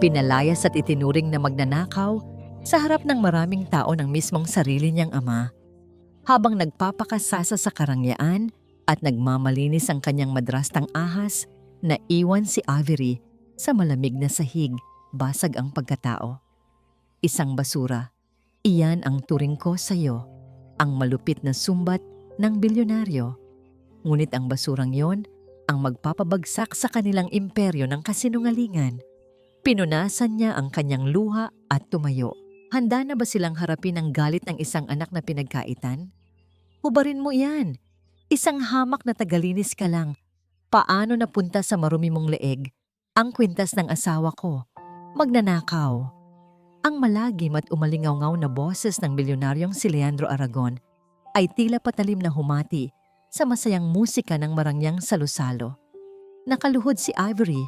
Pinalayas at itinuring na magnanakaw sa harap ng maraming tao ng mismong sarili niyang ama. Habang nagpapakasasa sa karangyaan at nagmamalinis ang kanyang madrastang ahas, naiwan si Avery sa malamig na sahig, basag ang pagkatao. Isang basura. Iyan ang turing ko sa iyo, ang malupit na sumbat ng bilyonaryo. Ngunit ang basurang yon ang magpapabagsak sa kanilang imperyo ng kasinungalingan. Pinunasan niya ang kanyang luha at tumayo. Handa na ba silang harapin ang galit ng isang anak na pinagkaitan? Hubarin mo yan. Isang hamak na tagalinis ka lang. Paano napunta sa marumi mong leeg ang kwintas ng asawa ko? Magnanakaw. Ang malagim at umalingaw-ngaw na boses ng bilyonaryong si Leandro Aragon ay tila patalim na humati sa masayang musika ng marangyang salusalo. Nakaluhod si Avery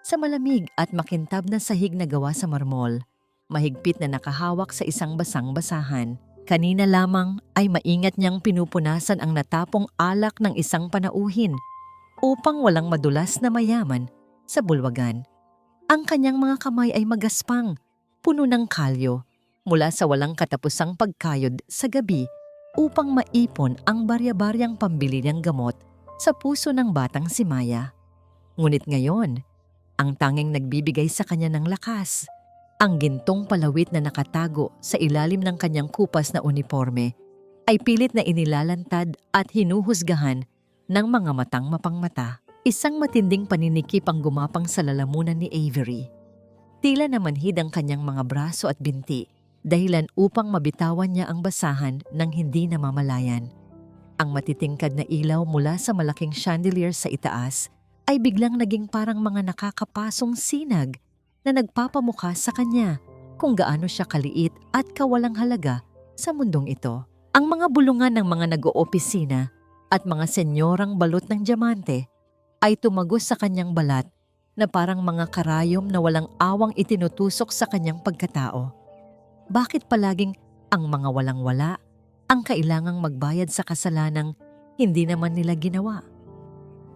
sa malamig at makintab na sahig na gawa sa marmol. Mahigpit na nakahawak sa isang basang-basahan. Kanina lamang ay maingat niyang pinupunasan ang natapong alak ng isang panauhin upang walang madulas na mayaman sa bulwagan. Ang kanyang mga kamay ay magaspang, puno ng kalyo mula sa walang katapusang pagkayod sa gabi upang maipon ang barya-baryang pambili niyang gamot sa puso ng batang si Maya. Ngunit ngayon, ang tanging nagbibigay sa kanya ng lakas, ang gintong palawit na nakatago sa ilalim ng kanyang kupas na uniforme, ay pilit na inilalantad at hinuhusgahan ng mga matang mapangmata. Isang matinding paninikip ang gumapang sa lalamunan ni Avery. Tila namanhid ang kanyang mga braso at binti, dahilan upang mabitawan niya ang basahan ng hindi namamalayan. Ang matitingkad na ilaw mula sa malaking chandelier sa itaas ay biglang naging parang mga nakakapasong sinag na nagpapamukha sa kanya kung gaano siya kaliit at kawalang halaga sa mundong ito. Ang mga bulungan ng mga nag-oopisina at mga senyorang balot ng diamante ay tumagos sa kanyang balat na parang mga karayom na walang awang itinutusok sa kanyang pagkatao. Bakit palaging ang mga walang-wala ang kailangang magbayad sa kasalanang hindi naman nila ginawa?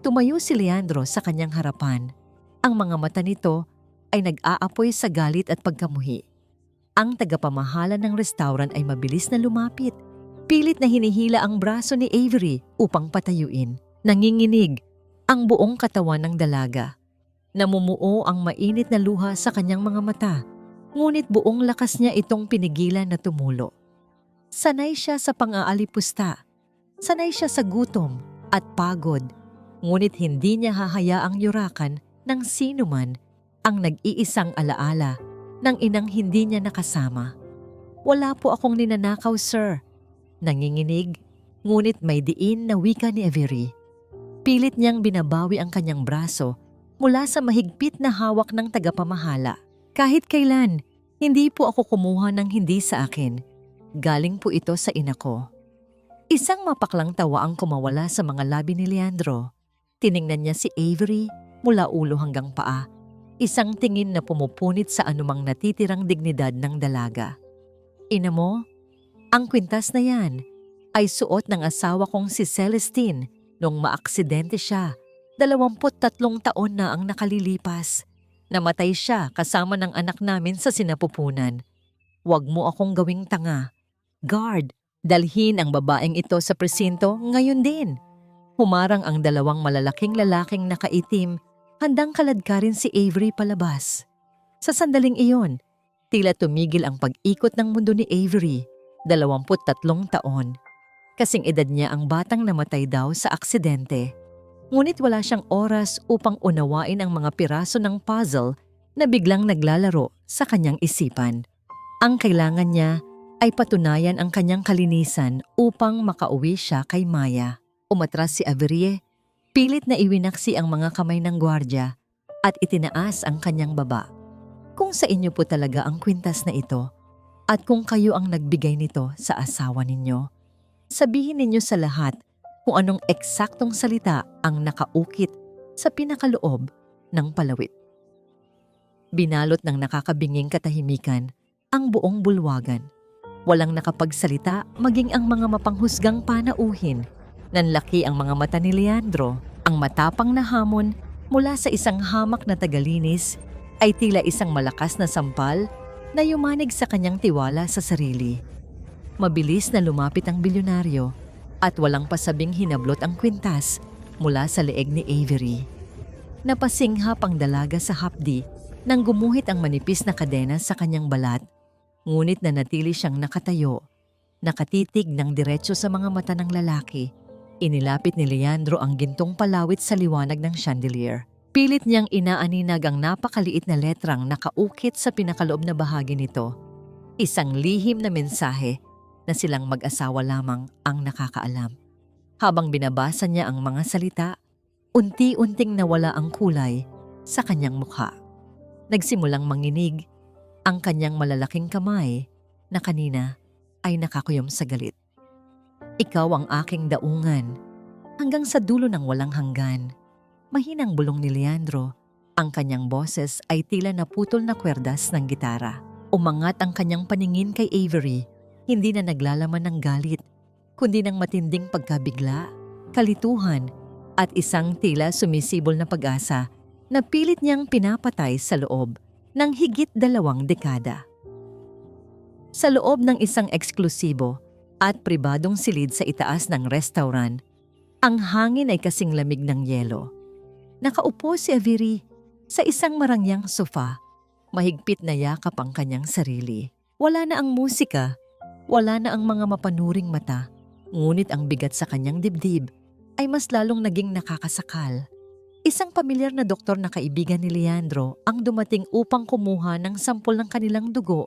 Tumayo si Leandro sa kanyang harapan. Ang mga mata nito ay nag-aapoy sa galit at pagkamuhi. Ang tagapamahala ng restaurant ay mabilis na lumapit. Pilit na hinihila ang braso ni Avery upang patayuin. Nanginginig ang buong katawan ng dalaga. Namumuo ang mainit na luha sa kanyang mga mata, ngunit buong lakas niya itong pinigilan na tumulo. Sanay siya sa pang-aalipusta. Sanay siya sa gutom at pagod, ngunit hindi niya hahayaang yurakan ng sinuman ang nag-iisang alaala ng inang hindi niya nakasama. Wala po akong ninanakaw, sir. Nanginginig, ngunit may diin na wika ni Avery. Pilit niyang binabawi ang kanyang braso mula sa mahigpit na hawak ng tagapamahala. Kahit kailan, hindi po ako kumuha ng hindi sa akin. Galing po ito sa ina ko. Isang mapaklang tawa ang kumawala sa mga labi ni Leandro. Tiningnan niya si Avery mula ulo hanggang paa. Isang tingin na pumupunit sa anumang natitirang dignidad ng dalaga. Ina mo, ang kwintas na yan ay suot ng asawa kong si Celestine nung maaksidente siya. 23 taon na ang nakalilipas. Namatay siya kasama ng anak namin sa sinapupunan. Huwag mo akong gawing tanga. Guard, dalhin ang babaeng ito sa presinto ngayon din. Humarang ang dalawang malalaking lalaking nakaitim, handang kaladkarin si Avery palabas. Sa sandaling iyon, tila tumigil ang pag-ikot ng mundo ni Avery, 23 taon. Kasing edad niya ang batang namatay daw sa aksidente. Ngunit wala siyang oras upang unawain ang mga piraso ng puzzle na biglang naglalaro sa kanyang isipan. Ang kailangan niya ay patunayan ang kanyang kalinisan upang makauwi siya kay Maya. Umatras si Avery, pilit na iwinaksi ang mga kamay ng gwardya at itinaas ang kanyang baba. Kung sa inyo po talaga ang kwintas na ito at kung kayo ang nagbigay nito sa asawa ninyo, sabihin ninyo sa lahat kung anong eksaktong salita ang nakaukit sa pinakaloob ng palawit. Binalot ng nakakabinging katahimikan ang buong bulwagan. Walang nakapagsalita maging ang mga mapanghusgang panauhin. Nanlaki ang mga mata ni Leandro, ang matapang na hamon mula sa isang hamak na tagalinis, ay tila isang malakas na sampal na yumanig sa kanyang tiwala sa sarili. Mabilis na lumapit ang bilyonaryo at walang pasabing hinablot ang kwintas mula sa leeg ni Avery. Napasinghap ang dalaga sa hapdi nang gumuhit ang manipis na kadena sa kanyang balat, ngunit nanatili siyang nakatayo, nakatitig ng diretso sa mga mata ng lalaki. Inilapit ni Leandro ang gintong palawit sa liwanag ng chandelier. Pilit niyang inaaninag ang napakaliit na letrang nakaukit sa pinakaloob na bahagi nito. Isang lihim na mensahe na silang mag-asawa lamang ang nakakaalam. Habang binabasa niya ang mga salita, unti-unting nawala ang kulay sa kanyang mukha. Nagsimulang manginig ang kanyang malalaking kamay na kanina ay nakakuyom sa galit. Ikaw ang aking daungan, hanggang sa dulo ng walang hanggan. Mahinang bulong ni Leandro. Ang kanyang boses ay tila naputol na kwerdas ng gitara. Umangat ang kanyang paningin kay Avery, hindi na naglalaman ng galit, kundi ng matinding pagkabigla, kalituhan, at isang tila sumisibol na pag-asa na pilit niyang pinapatay sa loob ng higit 2 dekada. Sa loob ng isang eksklusibo at pribadong silid sa itaas ng restaurant, ang hangin ay kasing lamig ng yelo. Nakaupo si Avery sa isang marangyang sofa, mahigpit na yakap ang kanyang sarili. Wala na ang musika, wala na ang mga mapanuring mata, ngunit ang bigat sa kanyang dibdib ay mas lalong naging nakakasakal. Isang pamilyar na doktor na kaibigan ni Leandro ang dumating upang kumuha ng sampol ng kanilang dugo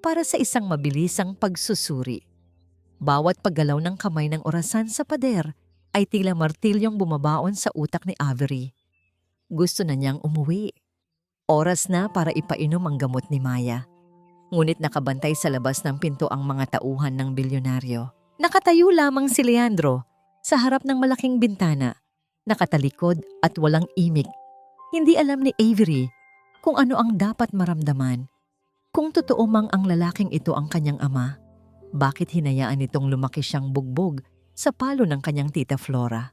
para sa isang mabilisang pagsusuri. Bawat paggalaw ng kamay ng orasan sa pader ay tila martilyong bumabaon sa utak ni Avery. Gusto na niyang umuwi. Oras na para ipainom ang gamot ni Maya. Ngunit nakabantay sa labas ng pinto ang mga tauhan ng bilyonaryo. Nakatayo lamang si Leandro sa harap ng malaking bintana, nakatalikod at walang imik. Hindi alam ni Avery kung ano ang dapat maramdaman. Kung totoo mang ang lalaking ito ang kanyang ama, bakit hinayaan nitong lumaki siyang bugbog sa palo ng kanyang tita Flora?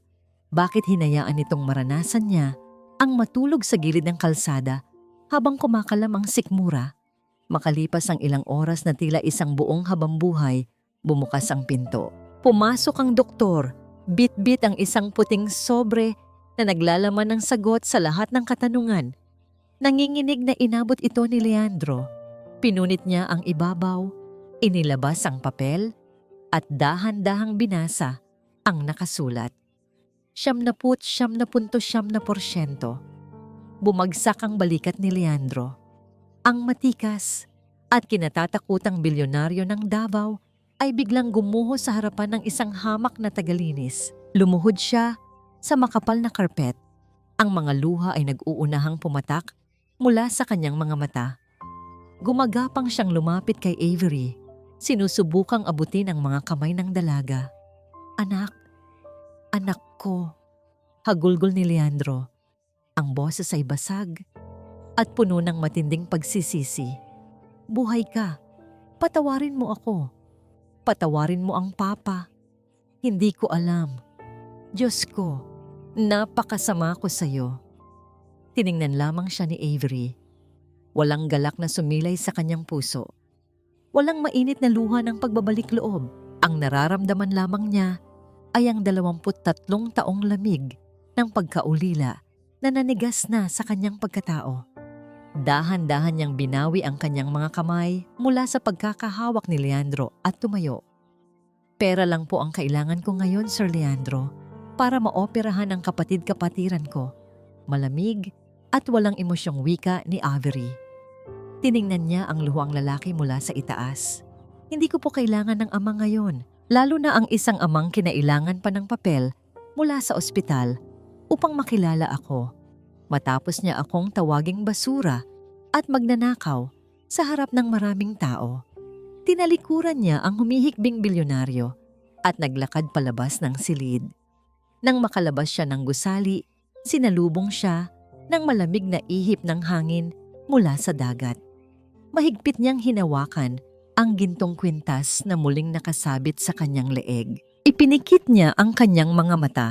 Bakit hinayaan nitong maranasan niya ang matulog sa gilid ng kalsada habang kumakalam ang sikmura? Makalipas ang ilang oras na tila isang buong habambuhay, bumukas ang pinto. Pumasok ang doktor, bit-bit ang isang puting sobre na naglalaman ng sagot sa lahat ng katanungan. Nanginginig na inabot ito ni Leandro. Pinunit niya ang ibabaw, inilabas ang papel, at dahan-dahang binasa ang nakasulat. 99.9%. Bumagsak ang balikat ni Leandro. Ang matikas at kinatatakutang bilyonaryo ng Davao ay biglang gumuho sa harapan ng isang hamak na tagalinis. Lumuhod siya sa makapal na karpet. Ang mga luha ay nag-uunahang pumatak mula sa kanyang mga mata. Gumagapang siyang lumapit kay Avery. Sinusubukang abutin ang mga kamay ng dalaga. Anak, anak ko, hagulgol ni Leandro. Ang boses ay basag at puno ng matinding pagsisisi. Buhay ka, patawarin mo ako. Patawarin mo ang papa. Hindi ko alam. Diyos ko, napakasama ko sa'yo. Tiningnan lamang siya ni Avery. Walang galak na sumilay sa kanyang puso. Walang mainit na luha ng pagbabalik loob. Ang nararamdaman lamang niya ay ang 23 taong lamig ng pagkaulila na nanigas na sa kanyang pagkatao. Dahan-dahan niyang binawi ang kanyang mga kamay mula sa pagkakahawak ni Leandro at tumayo. Pera lang po ang kailangan ko ngayon, Sir Leandro, para maoperahan ang kapatid-kapatiran ko. Malamig at walang emosyong wika ni Avery. Tiningnan niya ang luhang lalaki mula sa itaas. Hindi ko po kailangan ng ama ngayon, lalo na ang isang amang kinailangan pa ng papel mula sa ospital upang makilala ako. Matapos niya akong tawaging basura at magnanakaw sa harap ng maraming tao. Tinalikuran niya ang humihikbing bilyonaryo at naglakad palabas ng silid. Nang makalabas siya ng gusali, sinalubong siya ng malamig na ihip ng hangin mula sa dagat. Mahigpit niyang hinawakan ang gintong kwintas na muling nakasabit sa kanyang leeg. Ipinikit niya ang kanyang mga mata.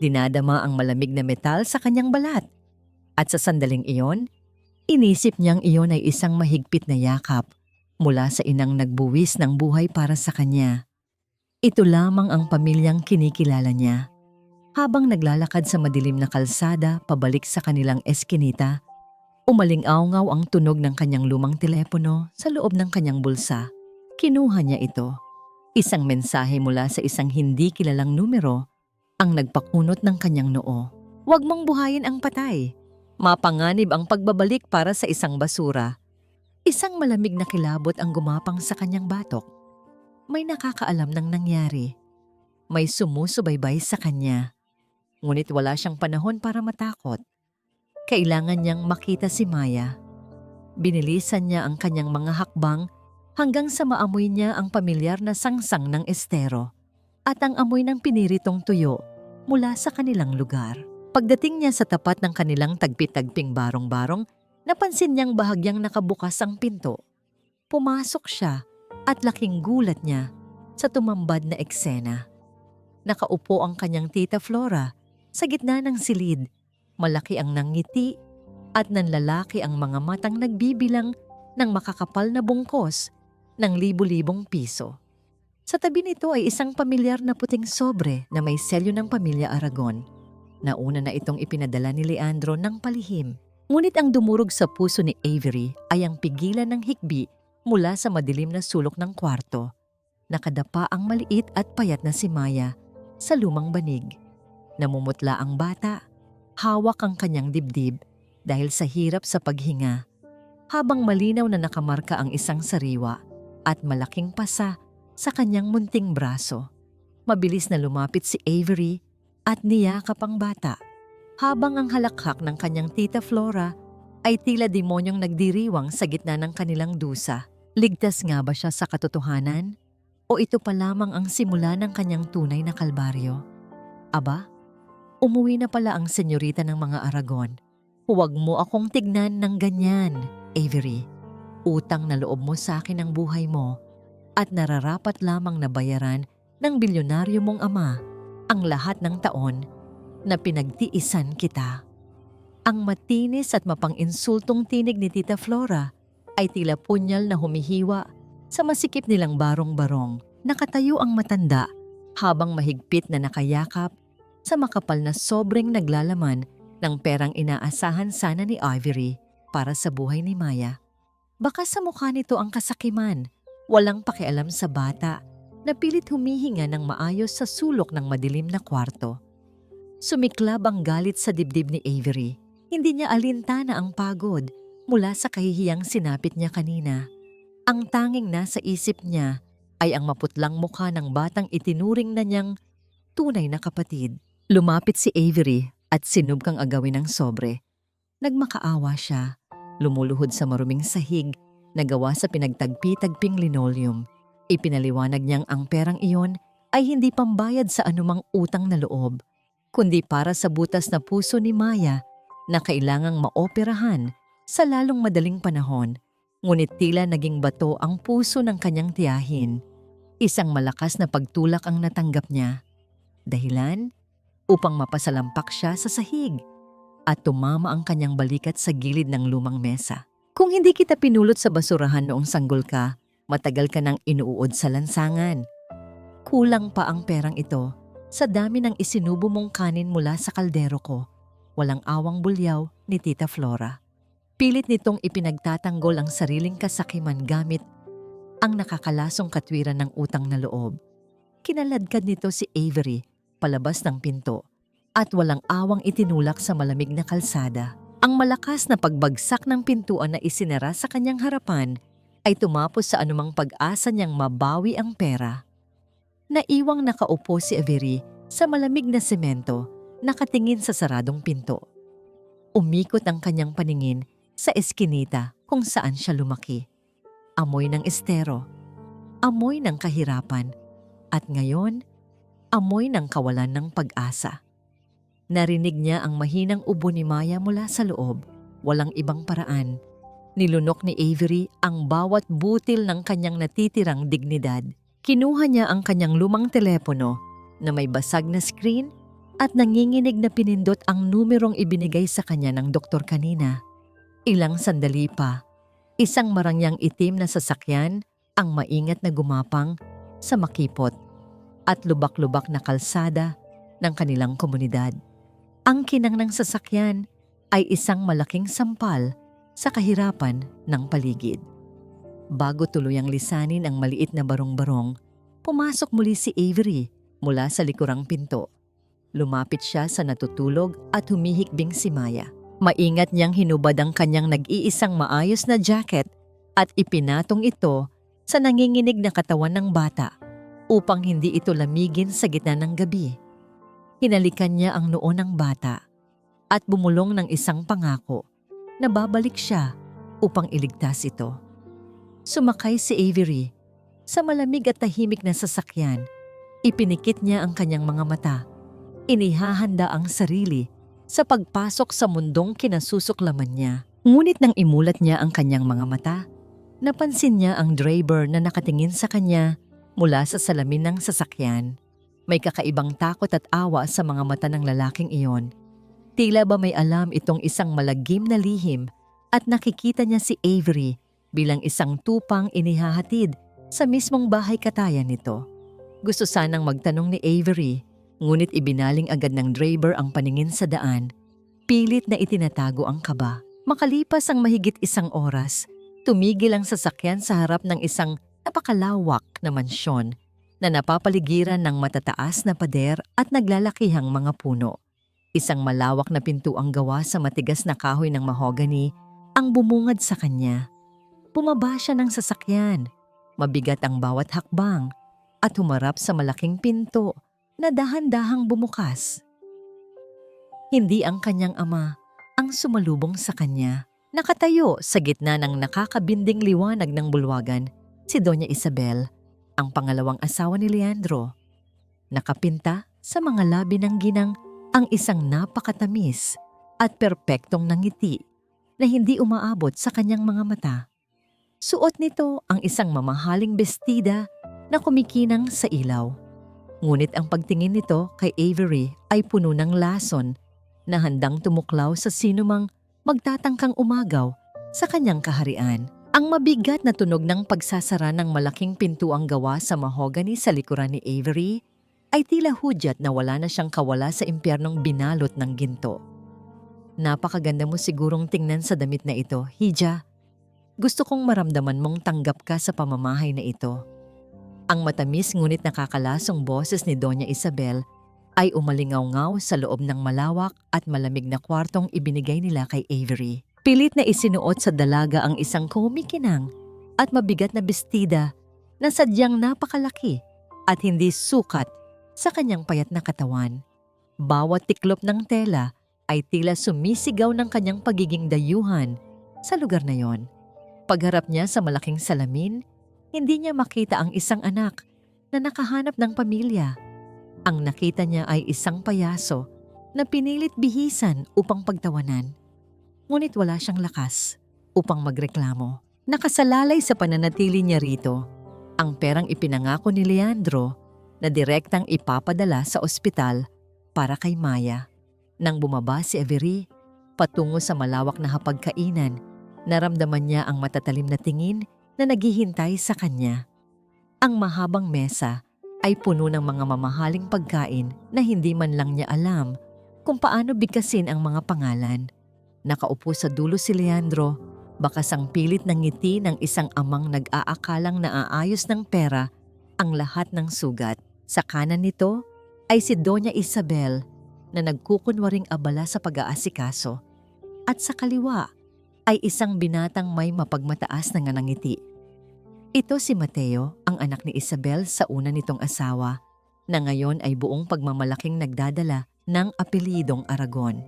Dinadama ang malamig na metal sa kanyang balat. At sa sandaling iyon, Inisip niyang iyon ay isang mahigpit na yakap mula sa inang nagbuwis ng buhay para sa kanya. Ito lamang ang pamilyang kinikilala niya. Habang naglalakad sa madilim na kalsada pabalik sa kanilang eskinita, umaling-awngaw ang tunog ng kanyang lumang telepono sa loob ng kanyang bulsa. Kinuha niya ito. Isang mensahe mula sa isang hindi kilalang numero ang nagpakunot ng kanyang noo. Huwag mong buhayin ang patay. Mapanganib ang pagbabalik para sa isang basura. Isang malamig na kilabot ang gumapang sa kanyang batok. May nakakaalam ng nangyari. May sumusubaybay sa kanya. Ngunit wala siyang panahon para matakot. Kailangan niyang makita si Maya. Binilisan niya ang kanyang mga hakbang hanggang sa maamoy niya ang pamilyar na sangsang ng estero at ang amoy ng piniritong tuyo mula sa kanilang lugar. Pagdating niya sa tapat ng kanilang tagpi-tagping barong-barong, napansin niyang bahagyang nakabukas ang pinto. Pumasok siya at laking gulat niya sa tumambad na eksena. Nakaupo ang kanyang tita Flora sa gitna ng silid. Malaki ang nangiti at nanlalaki ang mga matang nagbibilang ng makakapal na bungkos ng libu-libong piso. Sa tabi nito ay isang pamilyar na puting sobre na may selyo ng pamilya Aragon. Nauna na itong ipinadala ni Leandro ng palihim. Ngunit ang dumurog sa puso ni Avery ay ang pigilan ng hikbi mula sa madilim na sulok ng kwarto. Nakadapa ang maliit at payat na si Maya sa lumang banig. Namumutla ang bata. Hawak ang kanyang dibdib dahil sa hirap sa paghinga. Habang malinaw na nakamarka ang isang sariwa at malaking pasa sa kanyang munting braso. Mabilis na lumapit si Avery at niyakap ang bata. Habang ang halakhak ng kanyang tita Flora ay tila demonyong nagdiriwang sa gitna ng kanilang dusa. Ligtas nga ba siya sa katotohanan? O ito pa lamang ang simula ng kanyang tunay na kalbaryo? Aba, umuwi na pala ang senyorita ng mga Aragon. Huwag mo akong tignan ng ganyan, Avery. Utang na loob mo sa akin ang buhay mo at nararapat lamang na bayaran ng bilyonaryo mong ama ang lahat ng taon na pinagtiisan kita. Ang matinis at mapang-insultong tinig ni Tita Flora ay tila punyal na humihiwa sa masikip nilang barong-barong. Nakatayo ang matanda habang mahigpit na nakayakap sa makapal na sobrang naglalaman ng perang inaasahan sana ni Avery para sa buhay ni Maya. Baka sa mukha nito ang kasakiman, walang pakialam sa bata na pilit humihinga ng maayos sa sulok ng madilim na kwarto. Sumiklab ang galit sa dibdib ni Avery. Hindi niya alintana ang pagod mula sa kahihiyang sinapit niya kanina. Ang tanging nasa isip niya ay ang maputlang mukha ng batang itinuring na niyang tunay na kapatid. Lumapit si Avery at sinubkang agawin ng sobre. Nagmakaawa siya, lumuluhod sa maruming sahig na gawa sa pinagtagpi-tagping linoleum. Ipinaliwanag niyang ang perang iyon ay hindi pambayad sa anumang utang na loob, kundi para sa butas na puso ni Maya na kailangang maoperahan sa lalong madaling panahon. Ngunit tila naging bato ang puso ng kanyang tiyahin. Isang malakas na pagtulak ang natanggap niya. Dahilan? Upang mapasalampak siya sa sahig at tumama ang kanyang balikat sa gilid ng lumang mesa. Kung hindi kita pinulot sa basurahan noong sanggol ka, matagal ka nang inuud sa lansangan. Kulang pa ang perang ito sa dami ng isinubo mong kanin mula sa kaldero ko. Walang awang bulyaw ni Tita Flora. Pilit nitong ipinagtatanggol ang sariling kasakiman gamit ang nakakalasong katwiran ng utang na loob. Kinaladkad nito si Avery palabas ng pinto at walang awang itinulak sa malamig na kalsada. Ang malakas na pagbagsak ng pintuan na isinara sa kanyang harapan ay tumapos sa anumang pag-asa niyang mabawi ang pera. Naiwang nakaupo si Avery sa malamig na semento, nakatingin sa saradong pinto. Umikot ang kanyang paningin sa eskinita kung saan siya lumaki. Amoy ng estero, amoy ng kahirapan, at ngayon, amoy ng kawalan ng pag-asa. Narinig niya ang mahinang ubo ni Maya mula sa loob. Walang ibang paraan. Nilunok ni Avery ang bawat butil ng kanyang natitirang dignidad. Kinuha niya ang kanyang lumang telepono na may basag na screen at nanginginig na pinindot ang numerong ibinigay sa kanya ng doktor kanina. Ilang sandali pa, isang marangyang itim na sasakyan ang maingat na gumapang sa makipot at lubak-lubak na kalsada ng kanilang komunidad. Ang kinang ng sasakyan ay isang malaking sampal sa kahirapan ng paligid. Bago tuluyang lisanin ang maliit na barong-barong, pumasok muli si Avery mula sa likurang pinto. Lumapit siya sa natutulog at humihikbing si Maya. Maingat niyang hinubad ang kanyang nag-iisang maayos na jacket at ipinatong ito sa nanginginig na katawan ng bata upang hindi ito lamigin sa gitna ng gabi. Hinalikan niya ang noo ng bata at bumulong ng isang pangako na babalik siya upang iligtas ito. Sumakay si Avery sa malamig at tahimik na sasakyan. Ipinikit niya ang kanyang mga mata. Inihahanda ang sarili sa pagpasok sa mundong kinasusuklaman niya. Ngunit nang imulat niya ang kanyang mga mata, napansin niya ang driver na nakatingin sa kanya mula sa salamin ng sasakyan. May kakaibang takot at awa sa mga mata ng lalaking iyon. Tila ba may alam itong isang malagim na lihim at nakikita niya si Avery bilang isang tupang inihahatid sa mismong bahay katayan nito. Gusto sanang magtanong ni Avery, ngunit ibinaling agad ng driver ang paningin sa daan. Pilit na itinatago ang kaba. Makalipas ang mahigit isang oras, tumigil ang sasakyan sa harap ng isang napakalawak na mansyon na napapaligiran ng matataas na pader at naglalakihang mga puno. Isang malawak na pintuang gawa sa matigas na kahoy ng mahogany ang bumungad sa kanya. Bumaba siya ng sasakyan. Mabigat ang bawat hakbang at humarap sa malaking pinto na dahan-dahang bumukas. Hindi ang kanyang ama ang sumalubong sa kanya. Nakatayo sa gitna ng nakakabinding liwanag ng bulwagan, si Doña Isabel, ang pangalawang asawa ni Leandro. Nakapinta sa mga labi ng ginang ang isang napakatamis at perpektong ngiti na hindi umaabot sa kanyang mga mata. Suot nito ang isang mamahaling bestida na kumikinang sa ilaw. Ngunit ang pagtingin nito kay Avery ay puno ng lason na handang tumuklaw sa sinumang magtatangkang umagaw sa kanyang kaharian. Ang mabigat na tunog ng pagsasara ng malaking pintuang gawa sa mahogany sa likuran ni Avery ay tila hudyat na wala na siyang kawala sa impyernong binalot ng ginto. Napakaganda mo sigurong tingnan sa damit na ito, Hija. Gusto kong maramdaman mong tanggap ka sa pamamahay na ito. Ang matamis ngunit nakakalasong boses ni Doña Isabel ay umalingaw-ngaw sa loob ng malawak at malamig na kwartong ibinigay nila kay Avery. Pilit na isinuot sa dalaga ang isang kumikinang at mabigat na bestida na sadyang napakalaki at hindi sukat sa kanyang payat na katawan. Bawat tiklop ng tela ay tila sumisigaw ng kanyang pagiging dayuhan sa lugar na yon. Pagharap niya sa malaking salamin, hindi niya makita ang isang anak na nakahanap ng pamilya. Ang nakita niya ay isang payaso na pinilit bihisan upang pagtawanan. Ngunit wala siyang lakas upang magreklamo. Nakasalalay sa pananatili niya rito ang perang ipinangako ni Leandro na direktang ipapadala sa ospital para kay Maya. Nang bumaba si Avery patungo sa malawak na hapagkainan, naramdaman niya ang matatalim na tingin na naghihintay sa kanya. Ang mahabang mesa ay puno ng mga mamahaling pagkain na hindi man lang niya alam kung paano bigkasin ang mga pangalan. Nakaupo sa dulo si Leandro, bakas ang pilit ng ngiti ng isang amang nag-aakalang naaayos ng pera ang lahat ng sugat. Sa kanan nito ay si Doña Isabel na nagkukunwaring abala sa pag-aasikaso. At sa kaliwa ay isang binatang may mapagmataas na ngiti. Ito si Mateo, ang anak ni Isabel sa una nitong asawa, na ngayon ay buong pagmamalaking nagdadala ng apelidong Aragon.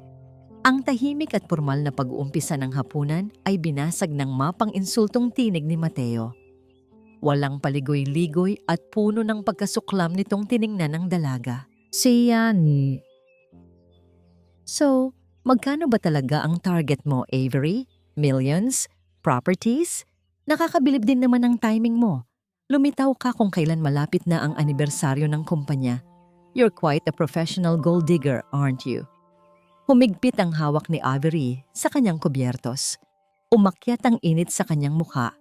Ang tahimik at formal na pag-uumpisa ng hapunan ay binasag ng mapang-insultong tinig ni Mateo. Walang paligoy-ligoy at puno ng pagkasuklam nitong tiningnan ng dalaga. So, magkano ba talaga ang target mo, Avery? Millions? Properties? Nakakabilib din naman ang timing mo. Lumitaw ka kung kailan malapit na ang anibersaryo ng kumpanya. You're quite a professional gold digger, aren't you? Humigpit ang hawak ni Avery sa kanyang kubyertos. Umakyat ang init sa kanyang mukha,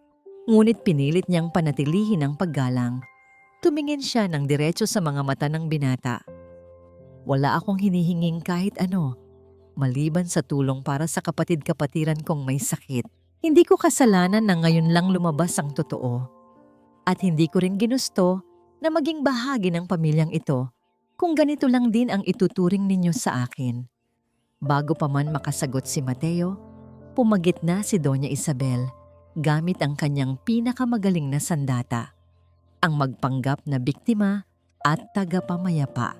ngunit pinilit niyang panatilihin ang paggalang. Tumingin siya ng diretso sa mga mata ng binata. Wala akong hinihinging kahit ano, maliban sa tulong para sa kapatid-kapatiran kong may sakit. Hindi ko kasalanan na ngayon lang lumabas ang totoo. At hindi ko rin ginusto na maging bahagi ng pamilyang ito kung ganito lang din ang ituturing ninyo sa akin. Bago pa man makasagot si Mateo, pumagit na si Doña Isabel gamit ang kanyang pinakamagaling na sandata, ang magpanggap na biktima at tagapamayapa.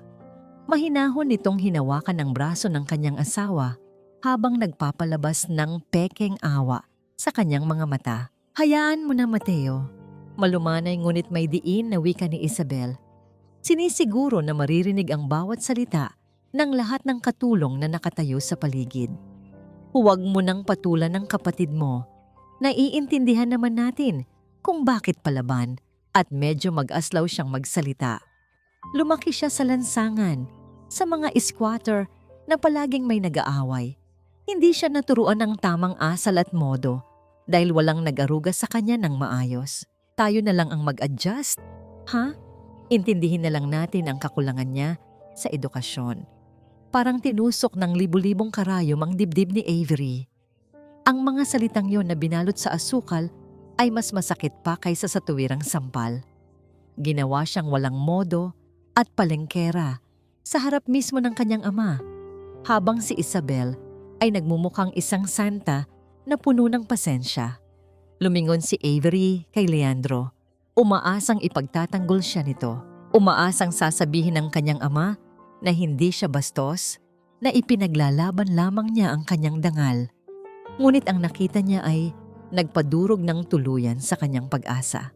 Mahinahon nitong hinawakan ang braso ng kanyang asawa habang nagpapalabas ng pekeng awa sa kanyang mga mata. Hayaan mo na, Mateo. Malumanay ngunit may diin na wika ni Isabel. Sinisiguro na maririnig ang bawat salita ng lahat ng katulong na nakatayo sa paligid. Huwag mo nang patulan ng kapatid mo. Naiintindihan naman natin kung bakit palaban at medyo mag-aslaw siyang magsalita. Lumaki siya sa lansangan, sa mga squatter na palaging may nag-aaway. Hindi siya naturuan ng tamang asal at modo dahil walang nag-aruga sa kanya ng maayos. Tayo na lang ang mag-adjust, ha? Intindihin na lang natin ang kakulangan niya sa edukasyon. Parang tinusok ng libu-libong karayom ang dibdib ni Avery. Ang mga salitang yon na binalot sa asukal ay mas masakit pa kaysa sa tuwirang sampal. Ginawa siyang walang modo at palengkera sa harap mismo ng kanyang ama, habang si Isabel ay nagmumukhang isang santa na puno ng pasensya. Lumingon si Avery kay Leandro. Umaasang ipagtatanggol siya nito. Umaasang sasabihin ng kanyang ama na hindi siya bastos, na ipinaglalaban lamang niya ang kanyang dangal. Ngunit ang nakita niya ay nagpadurog ng tuluyan sa kanyang pag-asa.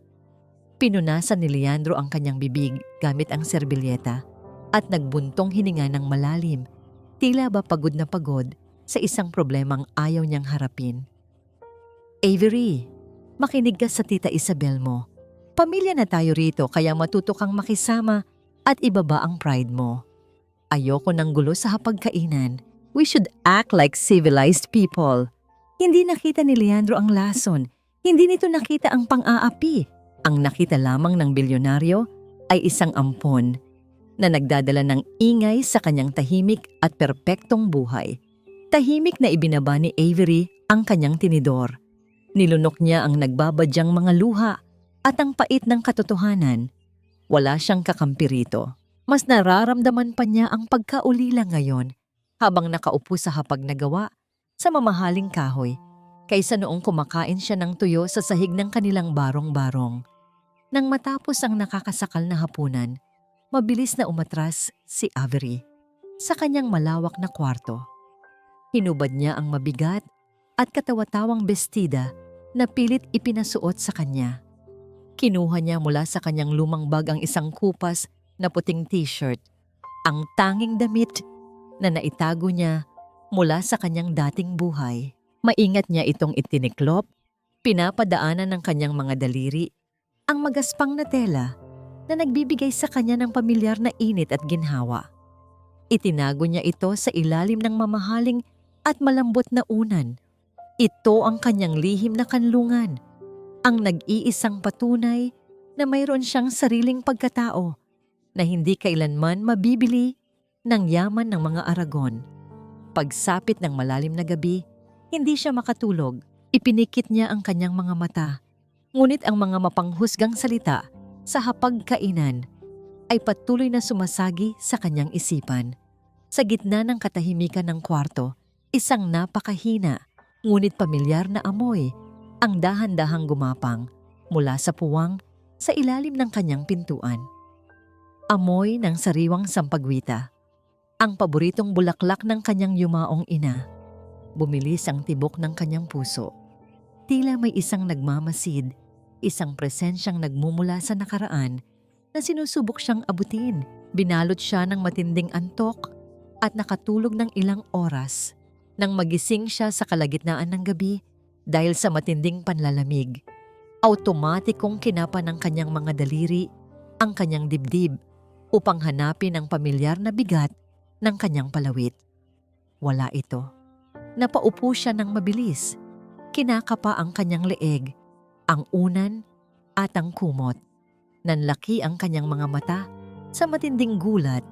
Pinunasan ni Leandro ang kanyang bibig gamit ang serbilyeta at nagbuntong hininga ng malalim, tila ba pagod na pagod sa isang problemang ayaw niyang harapin. Avery, makinig ka sa tita Isabel mo. Pamilya na tayo rito kaya matuto kang makisama at ibaba ang pride mo. Ayoko ng gulo sa hapagkainan. We should act like civilized people. Hindi nakita ni Leandro ang lason. Hindi nito nakita ang pang-aapi. Ang nakita lamang ng bilyonaryo ay isang ampon na nagdadala ng ingay sa kanyang tahimik at perpektong buhay. Tahimik na ibinaba ni Avery ang kanyang tinidor. Nilunok niya ang nagbabadyang mga luha at ang pait ng katotohanan. Wala siyang kakampi rito. Mas nararamdaman pa niya ang pagkaulila ngayon habang nakaupo sa hapag na gawa sa mamahaling kahoy kaysa noong kumakain siya ng tuyo sa sahig ng kanilang barong-barong. Nang matapos ang nakakasakal na hapunan, mabilis na umatras si Avery sa kanyang malawak na kwarto. Hinubad niya ang mabigat at katawa-tawang bestida na pilit ipinasuot sa kanya. Kinuha niya mula sa kanyang lumang bag ang isang kupas na puting t-shirt, ang tanging damit na naitago niya mula sa kanyang dating buhay. Maingat niya itong itiniklop, pinapadaanan ng kanyang mga daliri, ang magaspang na tela na nagbibigay sa kanya ng pamilyar na init at ginhawa. Itinago niya ito sa ilalim ng mamahaling at malambot na unan. Ito ang kanyang lihim na kanlungan, ang nag-iisang patunay na mayroon siyang sariling pagkatao na hindi kailanman mabibili ng yaman ng mga Aragon. Pagsapit ng malalim na gabi, hindi siya makatulog. Ipinikit niya ang kanyang mga mata. Ngunit ang mga mapanghusgang salita sa hapagkainan ay patuloy na sumasagi sa kanyang isipan. Sa gitna ng katahimikan ng kwarto, isang napakahina ngunit pamilyar na amoy ang dahan-dahang gumapang mula sa puwang sa ilalim ng kanyang pintuan. Amoy ng sariwang sampagwita, ang paboritong bulaklak ng kanyang yumaong ina. Bumilis ang tibok ng kanyang puso. Tila may isang nagmamasid, isang presensyang nagmumula sa nakaraan na sinusubok siyang abutin. Binalot siya ng matinding antok at nakatulog ng ilang oras nang magising siya sa kalagitnaan ng gabi dahil sa matinding panlalamig. Automatikong kinapa ng kanyang mga daliri ang kanyang dibdib upang hanapin ang pamilyar na bigat ng kanyang palawit. Wala ito. Napaupo siya ng mabilis. Kinakapa ang kanyang leeg, ang unan at ang kumot. Nanlaki ang kanyang mga mata sa matinding gulat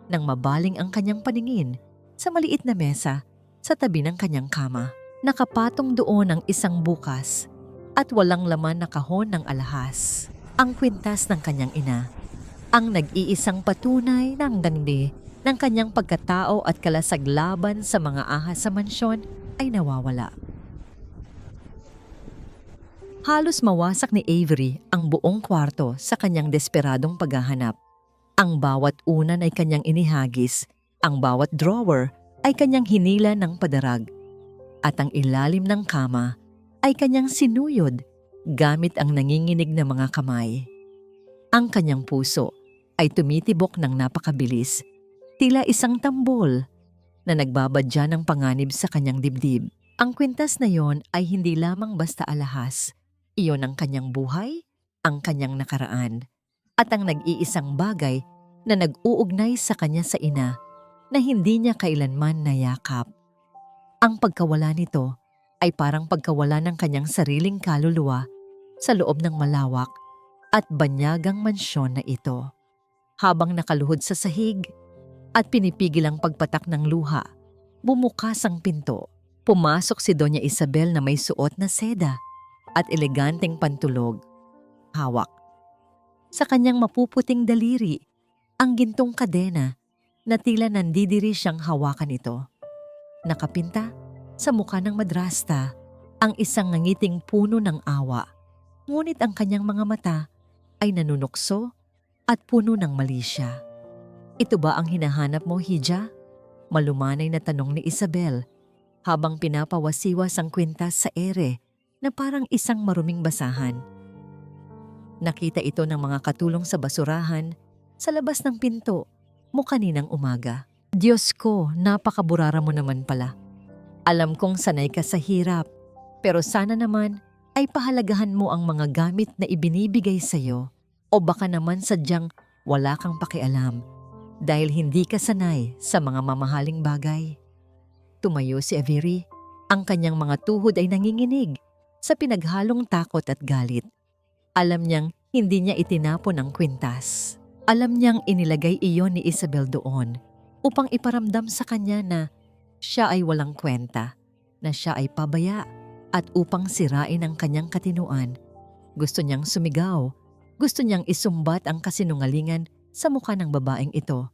nang mabaling ang kanyang paningin sa maliit na mesa sa tabi ng kanyang kama. Nakapatong doon ang isang bukas at walang laman na kahon ng alahas. Ang kwintas ng kanyang ina, ang nag-iisang patunay ng dandi ng kanyang pagkatao at kalasaglaban sa mga ahas sa mansyon ay nawawala. Halos mawasak ni Avery ang buong kwarto sa kanyang desperadong paghahanap. Ang bawat unan ay kanyang inihagis, ang bawat drawer ay kanyang hinila ng padarag, at ang ilalim ng kama ay kanyang sinuyod gamit ang nanginginig na mga kamay. Ang kanyang puso ay tumitibok ng napakabilis, tila isang tambol na nagbabadya ng panganib sa kanyang dibdib. Ang kwintas na yon ay hindi lamang basta alahas. Iyon ang kanyang buhay, ang kanyang nakaraan, at ang nag-iisang bagay na nag-uugnay sa kanya sa ina na hindi niya kailanman nayakap. Ang pagkawala nito ay parang pagkawala ng kanyang sariling kaluluwa sa loob ng malawak at banyagang mansyon na ito. Habang nakaluhod sa sahig at pinipigil ang pagpatak ng luha, bumukas ang pinto. Pumasok si Doña Isabel na may suot na seda at eleganteng pantulog. Hawak sa kanyang mapuputing daliri ang gintong kadena na tila nandidiri siyang hawakan ito. Nakapinta sa mukha ng madrasta ang isang nangiting puno ng awa, ngunit ang kanyang mga mata ay nanunukso at puno ng malisya. "Ito ba ang hinahanap mo, Hija?" Malumanay na tanong ni Isabel habang pinapawasiwas ang kwintas sa ere na parang isang maruming basahan. Nakita ito ng mga katulong sa basurahan sa labas ng pinto mo kaninang umaga. "Diyos ko, napakaburara mo naman pala. Alam kong sanay ka sa hirap, pero sana naman ay pahalagahan mo ang mga gamit na ibinibigay sa'yo, o baka naman sadyang wala kang pakialam dahil hindi ka sanay sa mga mamahaling bagay." Tumayo si Avery. Ang kanyang mga tuhod ay nanginginig sa pinaghalong takot at galit. Alam niyang hindi niya itinapon ang kwintas. Alam niyang inilagay iyon ni Isabel doon upang iparamdam sa kanya na siya ay walang kwenta, na siya ay pabaya, at upang sirain ang kanyang katinuan. Gusto niyang sumigaw, gusto niyang isumbat ang kasinungalingan sa mukha ng babaeng ito.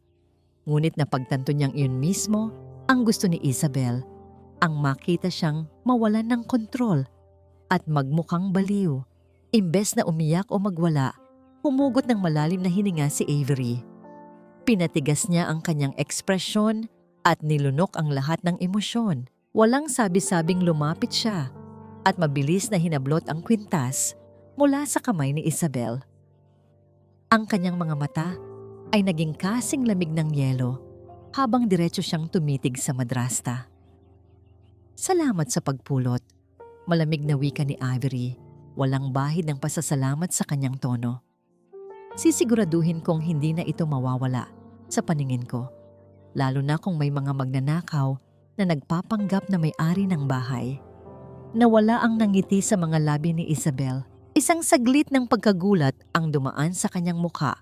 Ngunit napagtanto niyang iyon mismo ang gusto ni Isabel, ang makita siyang mawalan ng kontrol at magmukhang baliw. Imbes na umiyak o magwala, humugot ng malalim na hininga si Avery. Pinatigas niya ang kanyang ekspresyon at nilunok ang lahat ng emosyon. Walang sabi-sabing lumapit siya at mabilis na hinablot ang kwintas mula sa kamay ni Isabel. Ang kanyang mga mata ay naging kasing lamig ng yelo habang diretso siyang tumitig sa madrasta. "Salamat sa pagpulot," malamig na wika ni Avery, walang bahid ng pasasalamat sa kanyang tono. "Sisiguraduhin kong hindi na ito mawawala sa paningin ko, lalo na kung may mga magnanakaw na nagpapanggap na may-ari ng bahay." Nawala ang nangiti sa mga labi ni Isabel. Isang saglit ng pagkagulat ang dumaan sa kanyang mukha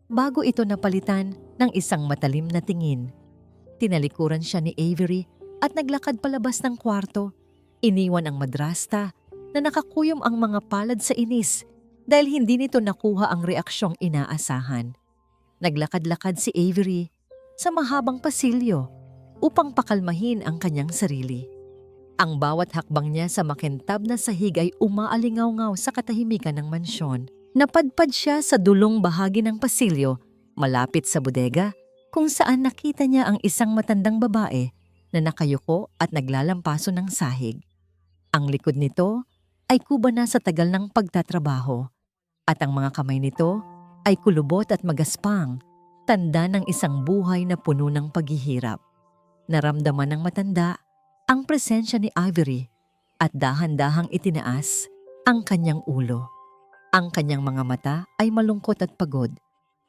bago ito napalitan ng isang matalim na tingin. Tinalikuran siya ni Avery at naglakad palabas ng kwarto. Iniwan ang madrasta na nakakuyom ang mga palad sa inis dahil hindi nito nakuha ang reaksyong inaasahan. Naglakad-lakad si Avery sa mahabang pasilyo upang pakalmahin ang kanyang sarili. Ang bawat hakbang niya sa makintab na sahig ay umaalingaw-ngaw sa katahimikan ng mansyon. Napadpad siya sa dulong bahagi ng pasilyo, malapit sa bodega, kung saan nakita niya ang isang matandang babae na nakayuko at naglalampaso ng sahig. Ang likod nito ay kuba na sa tagal ng pagtatrabaho, at ang mga kamay nito ay kulubot at magaspang, tanda ng isang buhay na puno ng paghihirap. Naramdaman ng matanda ang presensya ni Avery at dahan-dahang itinaas ang kanyang ulo. Ang kanyang mga mata ay malungkot at pagod,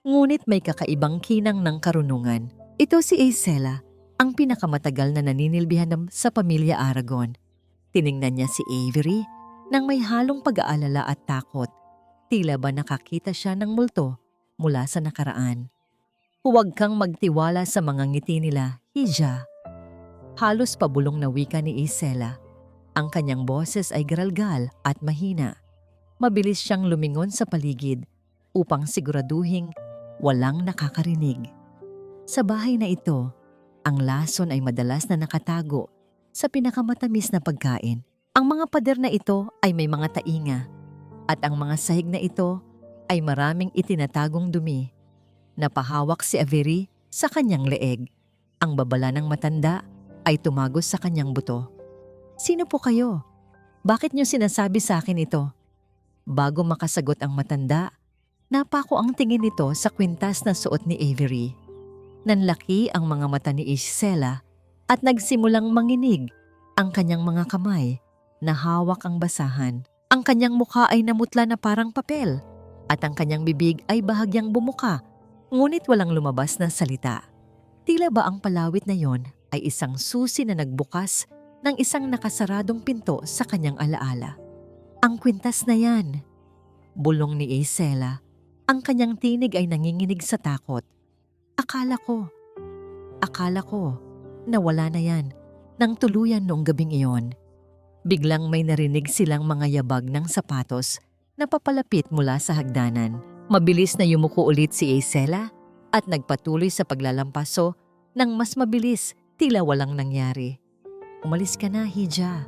ngunit may kakaibang kinang ng karunungan. Ito si Isela, ang pinakamatagal na naninilbihan sa pamilya Aragon. Tiningnan niya si Avery nang may halong pag-aalala at takot. Tila ba nakakita siya ng multo mula sa nakaraan. Huwag kang magtiwala sa mga ngiti nila, Hija. Halos pabulong na wika ni Isela. Ang kanyang boses ay garalgal at mahina. Mabilis siyang lumingon sa paligid upang siguraduhing walang nakakarinig. Sa bahay na ito, ang lason ay madalas na nakatago sa pinakamatamis na pagkain. Ang mga pader na ito ay may mga tainga at ang mga sahig na ito ay maraming itinatagong dumi. Napahawak si Avery sa kanyang leeg. Ang babala ng matanda ay tumagos sa kanyang buto. Sino po kayo? Bakit niyo sinasabi sa akin ito? Bago makasagot ang matanda, napako ang tingin nito sa kwintas na suot ni Avery. Nanlaki ang mga mata ni Isela at nagsimulang manginig ang kanyang mga kamay na hawak ang basahan. Ang kanyang mukha ay namutla na parang papel at ang kanyang bibig ay bahagyang bumuka, ngunit walang lumabas na salita. Tila ba ang palawit na yon ay isang susi na nagbukas ng isang nakasaradong pinto sa kanyang alaala. Ang kwintas na yan. Bulong ni Isela. Ang kanyang tinig ay nanginginig sa takot. Akala ko, nawala na yan nang tuluyan noong gabing iyon. Biglang may narinig silang mga yabag ng sapatos na papalapit mula sa hagdanan. Mabilis na yumuko ulit si Isela at nagpatuloy sa paglalampaso ng mas mabilis, tila walang nangyari. Umalis ka na, Hija.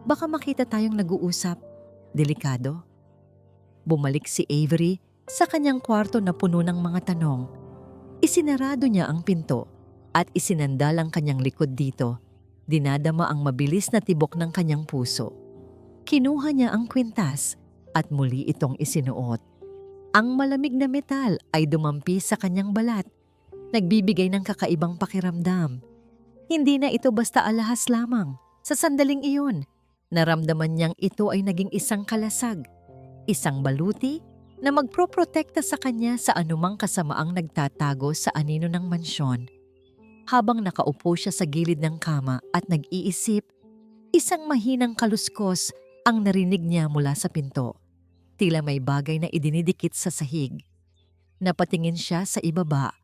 Baka makita tayong nag-uusap. Delikado. Bumalik si Avery sa kanyang kwarto na puno ng mga tanong. Isinarado niya ang pinto at isinandal ang kanyang likod dito. Dinadama ang mabilis na tibok ng kanyang puso. Kinuha niya ang kwintas at muli itong isinuot. Ang malamig na metal ay dumampi sa kanyang balat, nagbibigay ng kakaibang pakiramdam. Hindi na ito basta alahas lamang. Sa sandaling iyon, naramdaman niyang ito ay naging isang kalasag, isang baluti na magproprotekta sa kanya sa anumang kasamaang nagtatago sa anino ng mansyon. Habang nakaupo siya sa gilid ng kama at nag-iisip, isang mahinang kaluskos ang narinig niya mula sa pinto. Tila may bagay na idinidikit sa sahig. Napatingin siya sa ibaba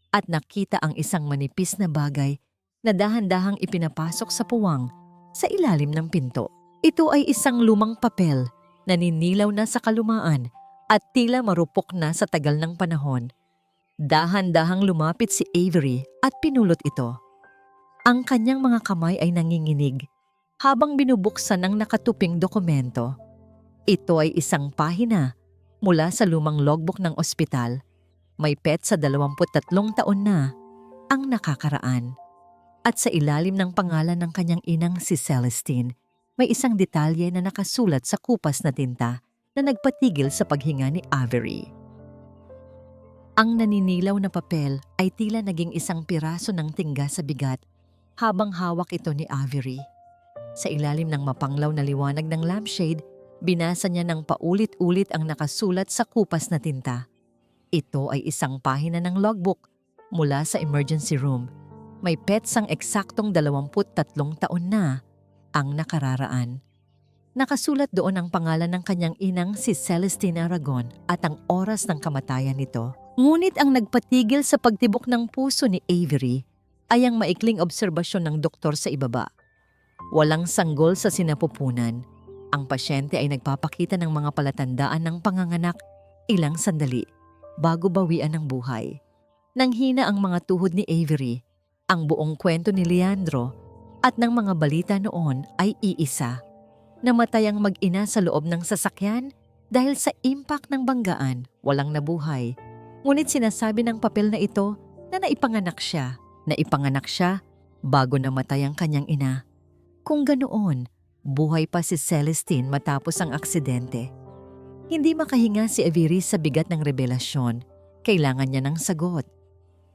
at nakita ang isang manipis na bagay na dahan-dahang ipinapasok sa puwang sa ilalim ng pinto. Ito ay isang lumang papel na ninilaw na sa kalumaan at tila marupok na sa tagal ng panahon. Dahan-dahang lumapit si Avery at pinulot ito. Ang kanyang mga kamay ay nanginginig habang binubuksan ang nakatuping dokumento. Ito ay isang pahina mula sa lumang logbook ng ospital. May petsa 23 taon na ang nakakaraan. At sa ilalim ng pangalan ng kanyang inang si Celestine, may isang detalye na nakasulat sa kupas na tinta na nagpatigil sa paghinga ni Avery. Ang naninilaw na papel ay tila naging isang piraso ng tingga sa bigat habang hawak ito ni Avery. Sa ilalim ng mapanglaw na liwanag ng lampshade, binasa niya ng paulit-ulit ang nakasulat sa kupas na tinta. Ito ay isang pahina ng logbook mula sa emergency room. May petsang eksaktong 23 taon na ang nakararaan. Nakasulat doon ang pangalan ng kanyang inang si Celestine Aragon at ang oras ng kamatayan nito. Ngunit ang nagpatigil sa pagtibok ng puso ni Avery ay ang maikling obserbasyon ng doktor sa ibaba. Walang sanggol sa sinapupunan. Ang pasyente ay nagpapakita ng mga palatandaan ng panganganak ilang sandali bago bawian ng buhay. Nanghina ang mga tuhod ni Avery. Ang buong kwento ni Leandro at ng mga balita noon ay iisa. Namatay ang mag-ina sa loob ng sasakyan dahil sa impact ng banggaan, walang nabuhay. Ngunit sinasabi ng papel na ito na naipanganak siya. Naipanganak siya bago namatay ang kanyang ina. Kung ganoon, buhay pa si Celestine matapos ang aksidente. Hindi makahinga si Avery sa bigat ng revelasyon. Kailangan niya ng sagot.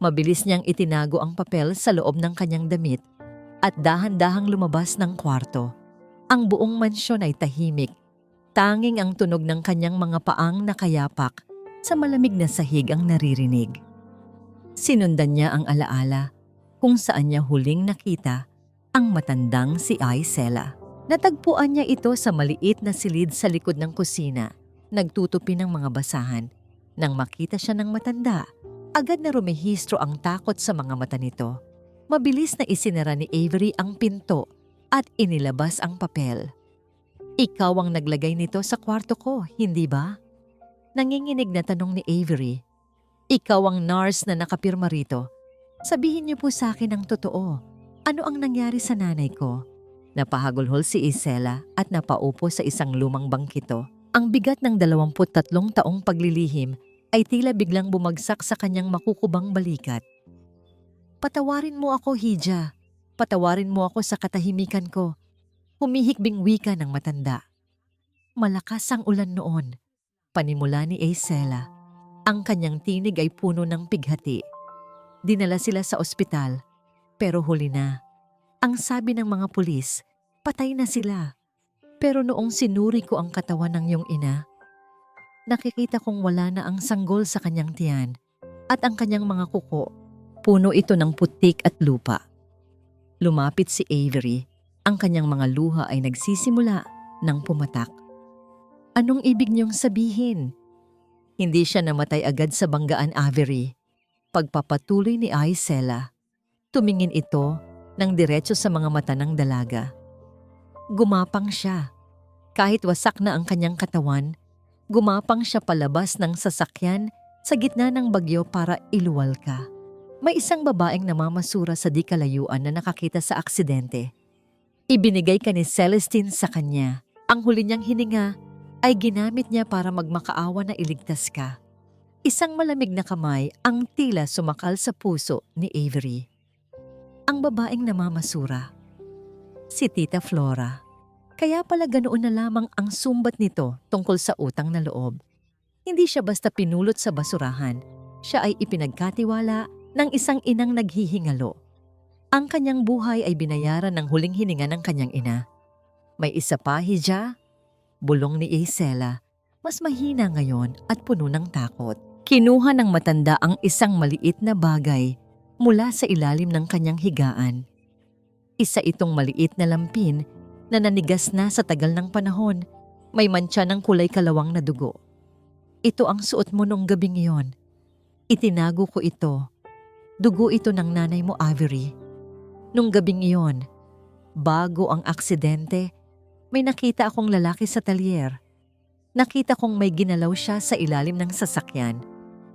Mabilis niyang itinago ang papel sa loob ng kanyang damit at dahan-dahang lumabas ng kwarto. Ang buong mansyon ay tahimik. Tanging ang tunog ng kanyang mga paang nakayapak sa malamig na sahig ang naririnig. Sinundan niya ang alaala kung saan niya huling nakita ang matandang si Isela. Natagpuan niya ito sa maliit na silid sa likod ng kusina, nagtutupi ng mga basahan. Nang makita siya ng matanda, agad na rumehistro ang takot sa mga mata nito. Mabilis na isinara ni Avery ang pinto at inilabas ang papel. "Ikaw ang naglagay nito sa kwarto ko, hindi ba?" Nanginginig na tanong ni Avery. "Ikaw ang nurse na nakapirma rito. Sabihin niyo po sa akin ang totoo. Ano ang nangyari sa nanay ko?" Napahagulhol si Isela at napaupo sa isang lumang bangkito. Ang bigat ng 23 taong paglilihim ay tila biglang bumagsak sa kanyang makukubang balikat. "Patawarin mo ako, Hija. Patawarin mo ako sa katahimikan ko." Humihikbing wika ng matanda. Malakas ang ulan noon. Panimula ni Isela. Ang kanyang tinig ay puno ng pighati. Dinala sila sa ospital, pero huli na. Ang sabi ng mga pulis, patay na sila. Pero noong sinuri ko ang katawan ng iyong ina, nakikita kong wala na ang sanggol sa kanyang tiyan at ang kanyang mga kuko, puno ito ng putik at lupa. Lumapit si Avery. Ang kanyang mga luha ay nagsisimula ng pumatak. "Anong ibig niyong sabihin?" Hindi siya namatay agad sa banggaan, Avery. Pagpapatuloy ni Isela, tumingin ito ng diretso sa mga mata ng dalaga. Gumapang siya. Kahit wasak na ang kanyang katawan, gumapang siya palabas ng sasakyan sa gitna ng bagyo para iluwal ka. May isang babaeng namamasura sa di kalayuan na nakakita sa aksidente. Ibinigay ka ni Celestine sa kanya. Ang huli niyang hininga ay ginamit niya para magmakaawa na iligtas ka. Isang malamig na kamay ang tila sumakal sa puso ni Avery. Ang babaeng namamasura, si Tita Flora. Kaya pala ganoon na lamang ang sumbat nito tungkol sa utang na loob. Hindi siya basta pinulot sa basurahan. Siya ay ipinagkatiwala ng isang inang naghihingalo. Ang kanyang buhay ay binayaran ng huling hininga ng kanyang ina. May isa pa, Hija? Bulong ni Isela, mas mahina ngayon at puno ng takot. Kinuha ng matanda ang isang maliit na bagay mula sa ilalim ng kanyang higaan. Isa itong maliit na lampin na nanigas na sa tagal ng panahon. May mantsa ng kulay kalawang na dugo. "Ito ang suot mo nung gabing iyon. Itinago ko ito. Dugo ito ng nanay mo, Avery. Nung gabing iyon, bago ang aksidente, may nakita akong lalaki sa talyer. Nakita kong may ginalaw siya sa ilalim ng sasakyan.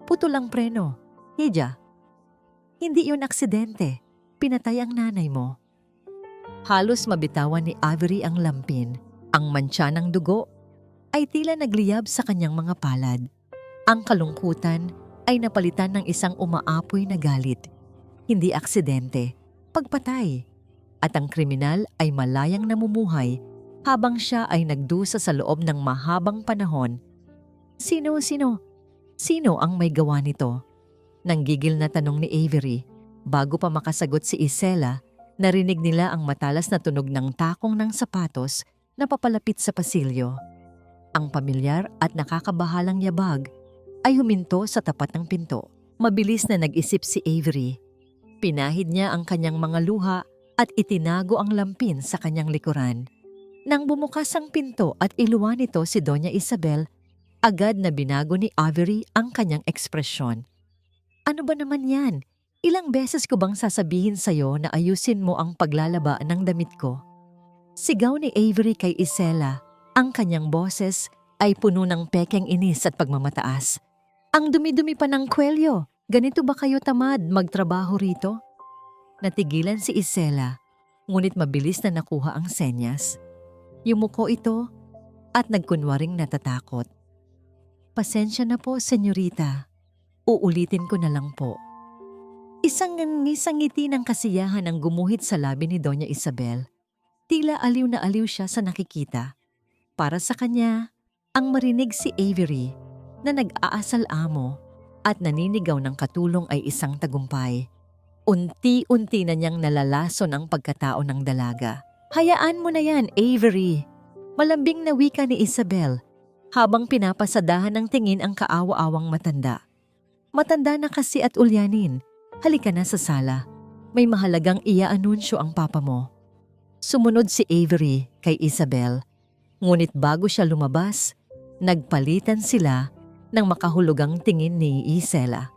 Putol ang preno. Hija, hindi yun aksidente. Pinatay ang nanay mo." Halos mabitawan ni Avery ang lampin. Ang mantsa ng dugo ay tila nagliyab sa kanyang mga palad. Ang kalungkutan ay napalitan ng isang umaapoy na galit. Hindi aksidente, pagpatay. At ang kriminal ay malayang namumuhay habang siya ay nagdusa sa loob ng mahabang panahon. Sino ang may gawa nito? Nanggigil na tanong ni Avery. Bago pa makasagot si Isela, narinig nila ang matalas na tunog ng takong ng sapatos na papalapit sa pasilyo. Ang pamilyar at nakakabahalang yabag ay huminto sa tapat ng pinto. Mabilis na nag-isip si Avery. Pinahid niya ang kanyang mga luha at itinago ang lampin sa kanyang likuran. Nang bumukas ang pinto at iluwan nito si Doña Isabel, agad na binago ni Avery ang kanyang ekspresyon. "Ano ba naman yan? Ilang beses ko bang sasabihin sa'yo na ayusin mo ang paglalaba ng damit ko?" Sigaw ni Avery kay Isela. Ang kanyang boses ay puno ng pekeng inis at pagmamataas. "Ang dumi-dumi pa ng kwelyo. Ganito ba kayo tamad magtrabaho rito?" Natigilan si Isela, ngunit mabilis na nakuha ang senyas. Yumuko ito at nagkunwaring natatakot. "Pasensya na po, senyorita. Uulitin ko na lang po." Isang ngiti ng kasiyahan ang gumuhit sa labi ni Doña Isabel. Tila aliw na aliw siya sa nakikita. Para sa kanya, ang marinig si Avery na nag-aasal amo at naninigaw ng katulong ay isang tagumpay. Unti-unti na niyang nalalason ang pagkatao ng dalaga. "Hayaan mo na yan, Avery." Malambing na wika ni Isabel habang pinapasadahan ng tingin ang kaawa-awang matanda. "Matanda na kasi at ulyanin. Halika na sa sala. May mahalagang iya-anunsyo ang papa mo." Sumunod si Avery kay Isabel, ngunit bago siya lumabas, nagpalitan sila ng makahulugang tingin ni Isela.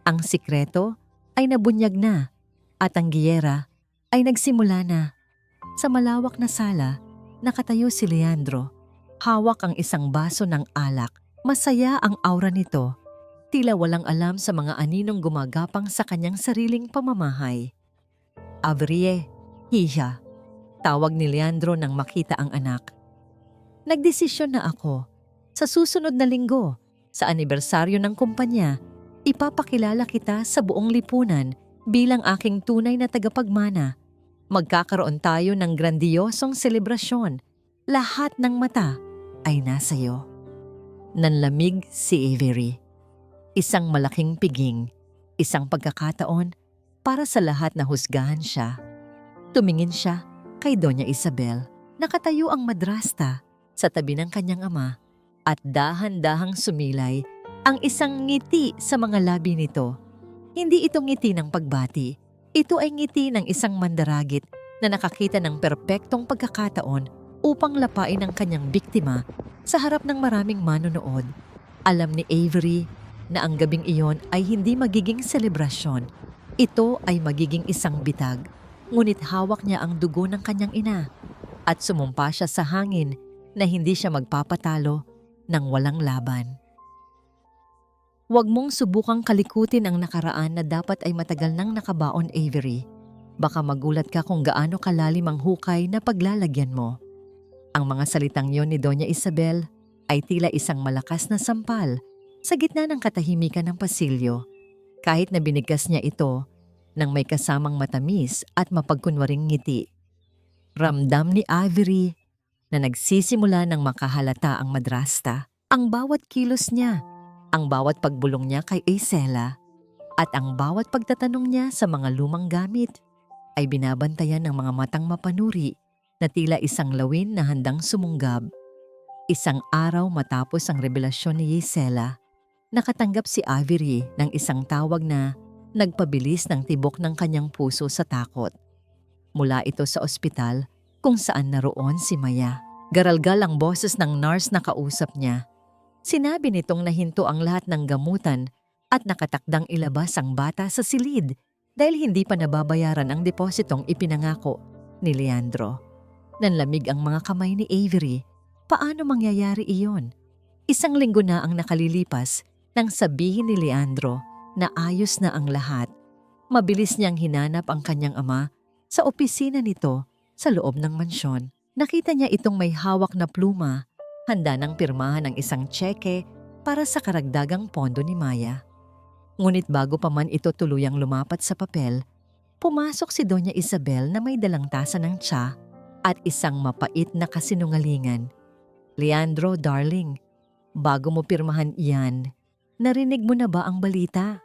Ang sikreto ay nabunyag na at ang giyera ay nagsimula na. Sa malawak na sala, nakatayo si Leandro. Hawak ang isang baso ng alak. Masaya ang aura nito. Tila walang alam sa mga aninong gumagapang sa kanyang sariling pamamahay. Avrie, hiya. Tawag ni Leandro nang makita ang anak. Nagdesisyon na ako. Sa susunod na linggo, sa anibersaryo ng kumpanya, ipapakilala kita sa buong lipunan bilang aking tunay na tagapagmana. Magkakaroon tayo ng grandiyosong selebrasyon. Lahat ng mata ay nasa iyo. Nanlamig si Avery. Isang malaking piging, isang pagkakataon para sa lahat na husgahan siya. Tumingin siya kay Doña Isabel. Nakatayo ang madrasta sa tabi ng kanyang ama at dahan-dahang sumilay ang isang ngiti sa mga labi nito. Hindi ito ngiti ng pagbati. Ito ay ngiti ng isang mandaragit na nakakita ng perpektong pagkakataon upang lapain ang kanyang biktima sa harap ng maraming manonood. Alam ni Avery na ang gabing iyon ay hindi magiging selebrasyon. Ito ay magiging isang bitag. Ngunit hawak niya ang dugo ng kanyang ina at sumumpa siya sa hangin na hindi siya magpapatalo ng walang laban. Huwag mong subukang kalikutin ang nakaraan na dapat ay matagal nang nakabaon, Avery. Baka magulat ka kung gaano kalalim ang hukay na paglalagyan mo. Ang mga salitang yon ni Doña Isabel ay tila isang malakas na sampal sa gitna ng katahimikan ng pasilyo. Kahit na binigkas niya ito nang may kasamang matamis at mapagkunwaring ngiti. Ramdam ni Avery na nagsisimula ng makahalata ang madrasta. Ang bawat kilos niya, ang bawat pagbulong niya kay Isela, at ang bawat pagtatanong niya sa mga lumang gamit ay binabantayan ng mga matang mapanuri na tila isang lawin na handang sumunggab. Isang araw matapos ang revelasyon ni Isela, nakatanggap si Avery ng isang tawag na nagpabilis ng tibok ng kanyang puso sa takot. Mula ito sa ospital kung saan naroon si Maya. Garalgal ang boses ng nurse na kausap niya. Sinabi nitong nahinto ang lahat ng gamutan at nakatakdang ilabas ang bata sa silid dahil hindi pa nababayaran ang depositong ipinangako ni Leandro. Nanlamig ang mga kamay ni Avery. Paano mangyayari iyon? Isang linggo na ang nakalilipas nang sabihin ni Leandro na ayos na ang lahat. Mabilis niyang hinanap ang kanyang ama sa opisina nito sa loob ng mansyon. Nakita niya itong may hawak na pluma, handa ng pirmahan ng isang tseke para sa karagdagang pondo ni Maya. Ngunit bago pa man ito tuluyang lumapat sa papel, pumasok si Doña Isabel na may dalang tasa ng tsa at isang mapait na kasinungalingan. Leandro, darling, bago mo pirmahan iyan, narinig mo na ba ang balita?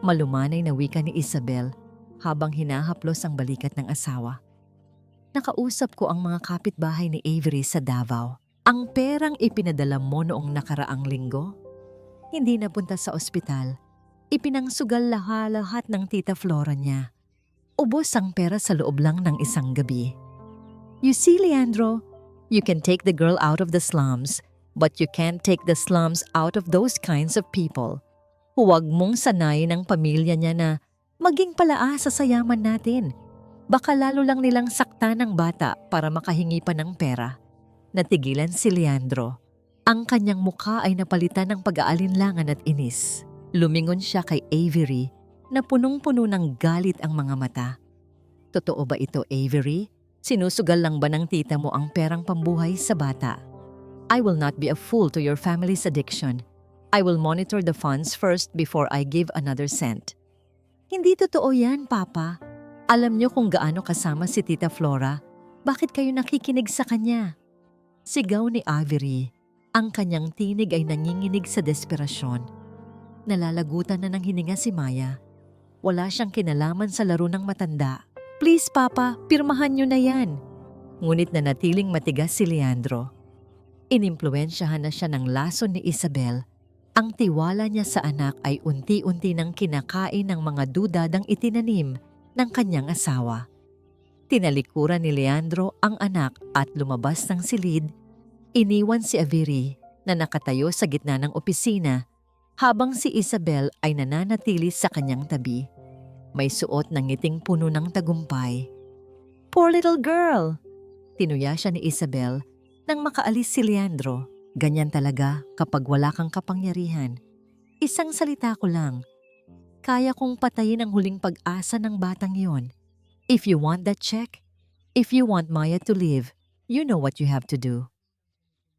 Malumanay na wika ni Isabel habang hinahaplos ang balikat ng asawa. Nakausap ko ang mga kapitbahay ni Avery sa Davao. Ang perang ipinadala mo noong nakaraang linggo, hindi napunta sa ospital. Ipinangsugal lahat ng tita Flora niya. Ubos ang pera sa loob lang ng isang gabi. You see, Leandro, you can take the girl out of the slums, but you can't take the slums out of those kinds of people. Huwag mong sanayin ang pamilya niya na maging palaasa sa yaman natin. Baka lalo lang nilang sakta ng bata para makahingi pa ng pera. Natigilan si Leandro. Ang kanyang mukha ay napalitan ng pag-aalinlangan at inis. Lumingon siya kay Avery na punong-puno ng galit ang mga mata. Totoo ba ito, Avery? Sinusugal lang ba ng tita mo ang perang pambuhay sa bata? I will not be a fool to your family's addiction. I will monitor the funds first before I give another cent. Hindi totoo yan, Papa. Alam niyo kung gaano kasama si Tita Flora. Bakit kayo nakikinig sa kanya? Sigaw ni Avery. Ang kanyang tinig ay nanginginig sa desperasyon. Nalalagutan na ng hininga si Maya. Wala siyang kinalaman sa laro ng matanda. Please, Papa, pirmahan niyo na yan. Ngunit nanatiling matigas si Leandro. Inimpluwensyahan na siya ng lason ni Isabel. Ang tiwala niya sa anak ay unti-unti nang kinakain ng mga dudadang itinanim ng kanyang asawa. Tinalikuran ni Leandro ang anak at lumabas ng silid. Iniwan si Avery na nakatayo sa gitna ng opisina habang si Isabel ay nananatili sa kanyang tabi. May suot ng ngiting puno ng tagumpay. "Poor little girl!" Tinuya siya ni Isabel nang makaalis si Leandro. "Ganyan talaga kapag wala kang kapangyarihan. Isang salita ko lang. Kaya kong patayin ang huling pag-asa ng batang yon. If you want that check, if you want Maya to live, you know what you have to do."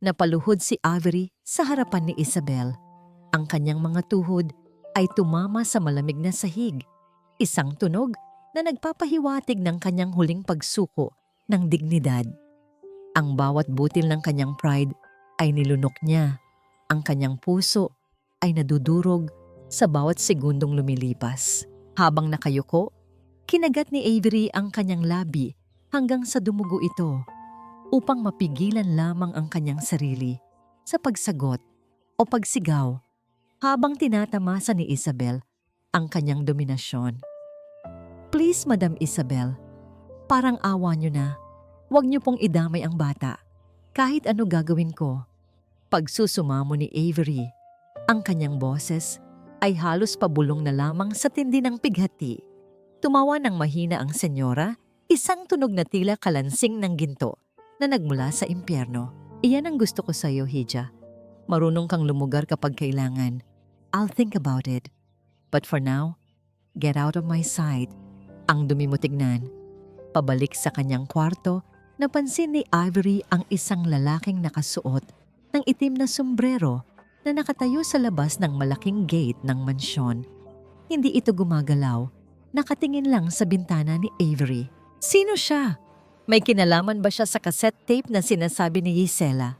Napaluhod si Avery sa harapan ni Isabel. Ang kanyang mga tuhod ay tumama sa malamig na sahig. Isang tunog na nagpapahiwatig ng kanyang huling pagsuko ng dignidad. Ang bawat butil ng kanyang pride ay nilunok niya. Ang kanyang puso ay nadudurog sa bawat segundong lumilipas. Habang nakayuko, kinagat ni Avery ang kanyang labi hanggang sa dumugo ito upang mapigilan lamang ang kanyang sarili sa pagsagot o pagsigaw habang tinatamasa ni Isabel ang kanyang dominasyon. "Please, Madam Isabel, parang awa niyo na. Huwag niyo pong idamay ang bata. Kahit ano gagawin ko." Pagsusumamo ni Avery, ang kanyang boses ay halos pabulong na lamang sa tindi ng pighati. Tumawa ng mahina ang senyora, isang tunog na tila kalansing ng ginto na nagmula sa impyerno. "Iyan ang gusto ko sa iyo, Hija. Marunong kang lumugar kapag kailangan. I'll think about it. But for now, get out of my sight." Ang dumi mo tignan. Pabalik sa kanyang kwarto, napansin ni Avery ang isang lalaking nakasuot ng itim na sombrero na nakatayo sa labas ng malaking gate ng mansyon. Hindi ito gumagalaw, nakatingin lang sa bintana ni Avery. Sino siya? May kinalaman ba siya sa cassette tape na sinasabi ni Gisela?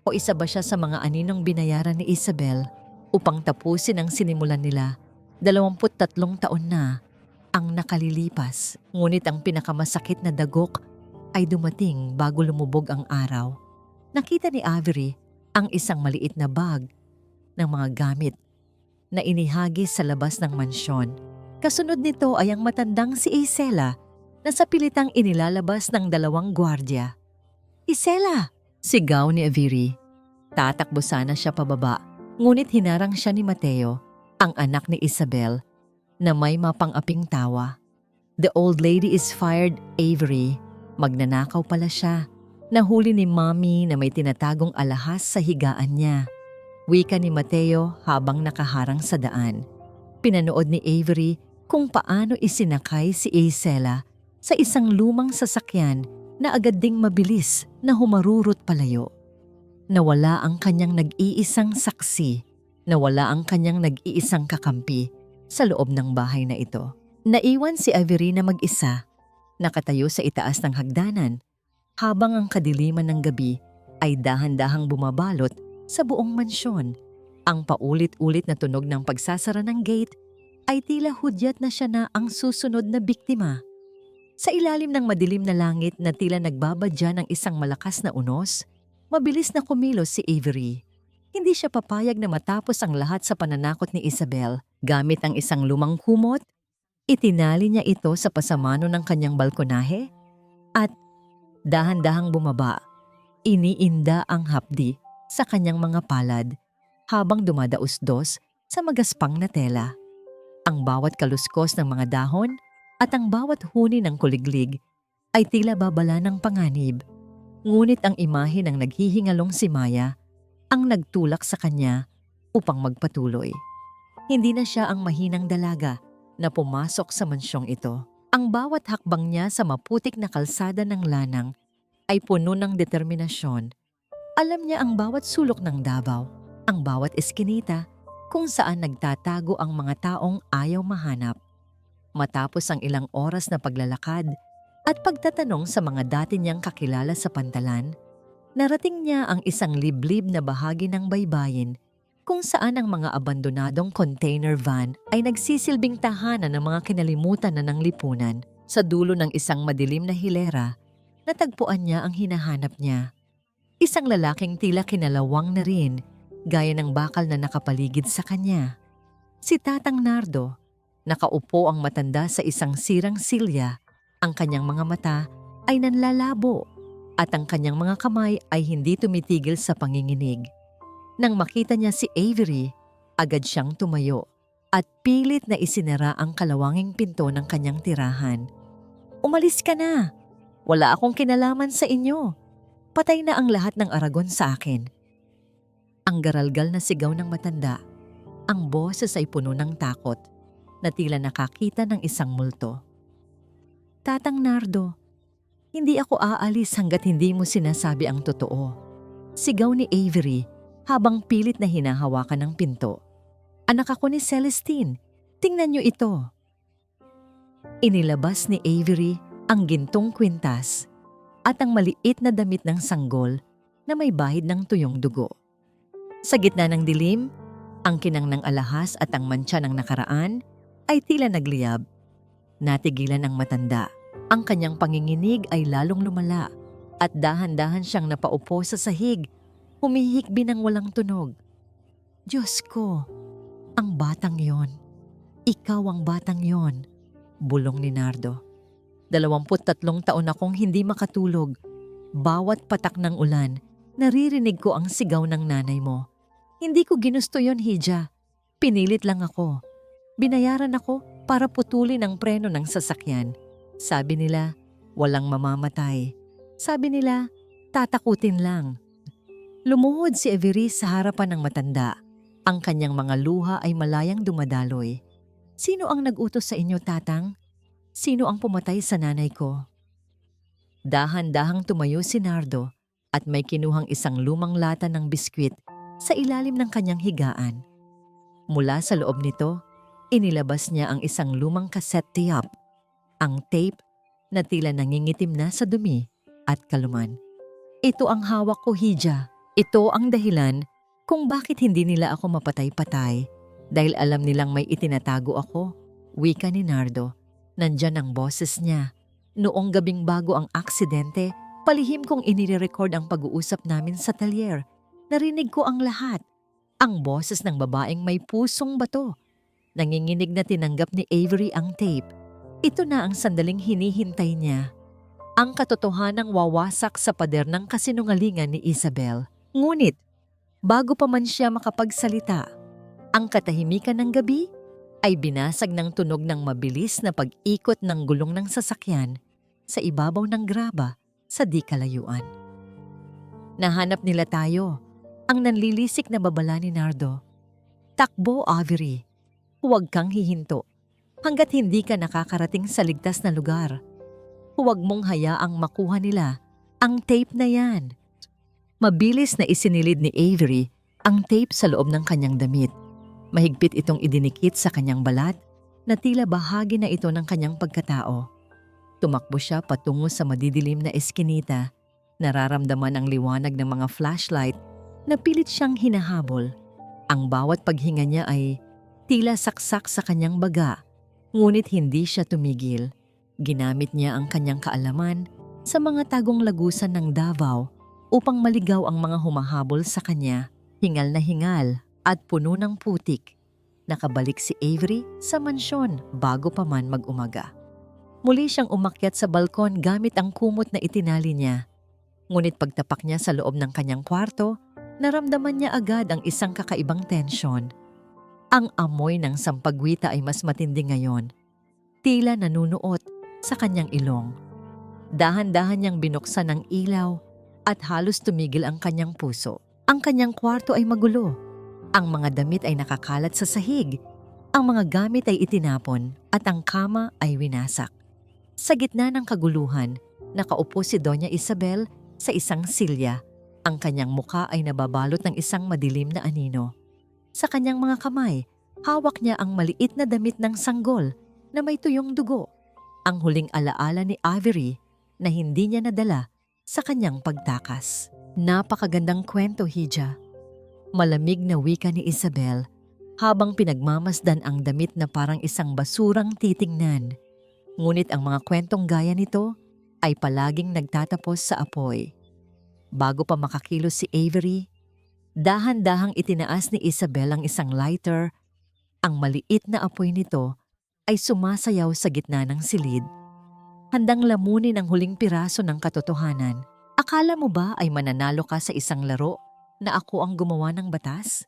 O isa ba siya sa mga aninong binayaran ni Isabel upang tapusin ang sinimulan nila? 23 taon na ang nakalilipas, ngunit ang pinakamasakit na dagok ay dumating bago lumubog ang araw. Nakita ni Avery ang isang maliit na bag ng mga gamit na inihagis sa labas ng mansyon. Kasunod nito ay ang matandang si Isela na sa pilitang inilalabas ng 2 gwardya. "Isela!" sigaw ni Avery. Tatakbo sana siya pababa, ngunit hinarang siya ni Mateo, ang anak ni Isabel, na may mapang-aping tawa. "The old lady is fired, Avery. Magnanakaw pala siya. Nahuli ni Mommy na may tinatagong alahas sa higaan niya." Wika ni Mateo habang nakaharang sa daan. Pinanood ni Avery kung paano isinakay si Isela sa isang lumang sasakyan na agad ding mabilis na humarurot palayo. Nawala ang kanyang nag-iisang saksi, nawala ang kanyang nag-iisang kakampi sa loob ng bahay na ito. Naiwan si Avery na mag-isa, nakatayo sa itaas ng hagdanan, habang ang kadiliman ng gabi ay dahan-dahang bumabalot sa buong mansyon. Ang paulit-ulit na tunog ng pagsasara ng gate ay tila hudyat na siya na ang susunod na biktima. Sa ilalim ng madilim na langit na tila nagbabadya ng isang malakas na unos, mabilis na kumilos si Avery. Hindi siya papayag na matapos ang lahat sa pananakot ni Isabel. Gamit ang isang lumang kumot, itinali niya ito sa pasamano ng kanyang balkonahe at dahan-dahang bumaba. Iniinda ang hapdi sa kanyang mga palad habang dumadaos-dos sa magaspang na tela. Ang bawat kaluskos ng mga dahon at ang bawat huni ng kuliglig ay tila babala ng panganib. Ngunit ang imahe ng naghihingalong si Maya ang nagtulak sa kanya upang magpatuloy. Hindi na siya ang mahinang dalaga na pumasok sa mansyong ito. Ang bawat hakbang niya sa maputik na kalsada ng lanang ay puno ng determinasyon. Alam niya ang bawat sulok ng Davao, ang bawat eskinita kung saan nagtatago ang mga taong ayaw mahanap. Matapos ang ilang oras na paglalakad at pagtatanong sa mga dati niyang kakilala sa Pantalan, narating niya ang isang liblib na bahagi ng baybayin kung saan ang mga abandonadong container van ay nagsisilbing tahanan ng mga kinalimutan na ng lipunan. Sa dulo ng isang madilim na hilera, natagpuan niya ang hinahanap niya. Isang lalaking tila kinalawang na rin, gaya ng bakal na nakapaligid sa kanya. Si Tatang Nardo, nakaupo ang matanda sa isang sirang silya Ang kanyang mga mata ay nanlalabo at ang kanyang mga kamay ay hindi tumitigil sa panginginig. Nang makita niya si Avery, agad siyang tumayo at pilit na isinara ang kalawanging pinto ng kanyang tirahan. "Umalis ka na! Wala akong kinalaman sa inyo. Patay na ang lahat ng Aragon sa akin." Ang garalgal na sigaw ng matanda. Ang boses ay puno ng takot na tila nakakita ng isang multo. "Tatang Nardo, hindi ako aalis hanggat hindi mo sinasabi ang totoo." Sigaw ni Avery habang pilit na hinahawakan ng pinto. "Anak ako ni Celestine. Tingnan niyo ito." Inilabas ni Avery ang gintong kwintas at ang maliit na damit ng sanggol na may bahid ng tuyong dugo. Sa gitna ng dilim, ang kinang ng alahas at ang mantsa ng nakaraan ay tila nagliyab. Natigilan ang matanda. Ang kanyang panginginig ay lalong lumala at dahan-dahan siyang napaupo sa sahig, humihikbi ng walang tunog. "Diyos ko, ang batang yon. Ikaw ang batang yon," bulong ni Nardo. 23 taon akong hindi makatulog. Bawat patak ng ulan, naririnig ko ang sigaw ng nanay mo. Hindi ko ginusto yon, Hija. Pinilit lang ako. Binayaran ako para putulin ang preno ng sasakyan. Sabi nila, walang mamamatay. Sabi nila, tatakutin lang. Lumuhod si Avery sa harapan ng matanda. Ang kanyang mga luha ay malayang dumadaloy. "Sino ang nag-utos sa inyo, tatang? Sino ang pumatay sa nanay ko?" Dahan-dahang tumayo si Nardo at may kinuhang isang lumang lata ng biskwit sa ilalim ng kanyang higaan. Mula sa loob nito, inilabas niya ang isang lumang cassette tape, ang tape na tila nangingitim na sa dumi at kaluman. "Ito ang hawak ko, Hija. Ito ang dahilan kung bakit hindi nila ako mapatay-patay, dahil alam nilang may itinatago ako," wika ni Nardo. Nandyan ang boses niya. Noong gabing bago ang aksidente, palihim kong inire-record ang pag-uusap namin sa talyer. Narinig ko ang lahat. Ang boses ng babaeng may pusong bato. Nanginginig na tinanggap ni Avery ang tape. Ito na ang sandaling hinihintay niya. Ang katotohanang wawasak sa pader ng kasinungalingan ni Isabel. Ngunit, bago pa man siya makapagsalita, ang katahimikan ng gabi ay binasag ng tunog ng mabilis na pag-ikot ng gulong ng sasakyan sa ibabaw ng graba sa di kalayuan. "Nahanap nila tayo," ang nanlilisik na babala ni Nardo. "Takbo, Avery. Huwag kang hihinto hanggat hindi ka nakakarating sa ligtas na lugar. Huwag mong hayaang makuha nila ang tape na yan." Mabilis na isinilid ni Avery ang tape sa loob ng kanyang damit. Mahigpit itong idinikit sa kanyang balat na tila bahagi na ito ng kanyang pagkatao. Tumakbo siya patungo sa madidilim na eskinita. Nararamdaman ang liwanag ng mga flashlight na pilit siyang hinahabol. Ang bawat paghinga niya ay tila saksak sa kanyang baga, ngunit hindi siya tumigil. Ginamit niya ang kanyang kaalaman sa mga tagong lagusan ng Davao upang maligaw ang mga humahabol sa kanya. Hingal na hingal at puno ng putik, nakabalik si Avery sa mansyon bago pa man mag-umaga. Muli siyang umakyat sa balkon gamit ang kumot na itinali niya. Ngunit pagtapak niya sa loob ng kanyang kwarto, naramdaman niya agad ang isang kakaibang tensyon. Ang amoy ng sampagwita ay mas matindi ngayon. Tila nanunuot sa kanyang ilong. Dahan-dahan niyang binuksan ang ilaw at halos tumigil ang kanyang puso. Ang kanyang kwarto ay magulo. Ang mga damit ay nakakalat sa sahig. Ang mga gamit ay itinapon at ang kama ay winasak. Sa gitna ng kaguluhan, nakaupo si Doña Isabel sa isang silya. Ang kanyang muka ay nababalot ng isang madilim na anino. Sa kanyang mga kamay, hawak niya ang maliit na damit ng sanggol na may tuyong dugo. Ang huling alaala ni Avery na hindi niya nadala sa kanyang pagtakas. Napakagandang kwento, Hija. Malamig na wika ni Isabel habang pinagmamasdan ang damit na parang isang basurang titingnan. Ngunit ang mga kwentong gaya nito ay palaging nagtatapos sa apoy. Bago pa makakilos si Avery, dahan-dahang itinaas ni Isabel ang isang lighter. Ang maliit na apoy nito ay sumasayaw sa gitna ng silid. handang lamunin ang huling piraso ng katotohanan. Akala mo ba ay mananalo ka sa isang laro na ako ang gumawa ng batas?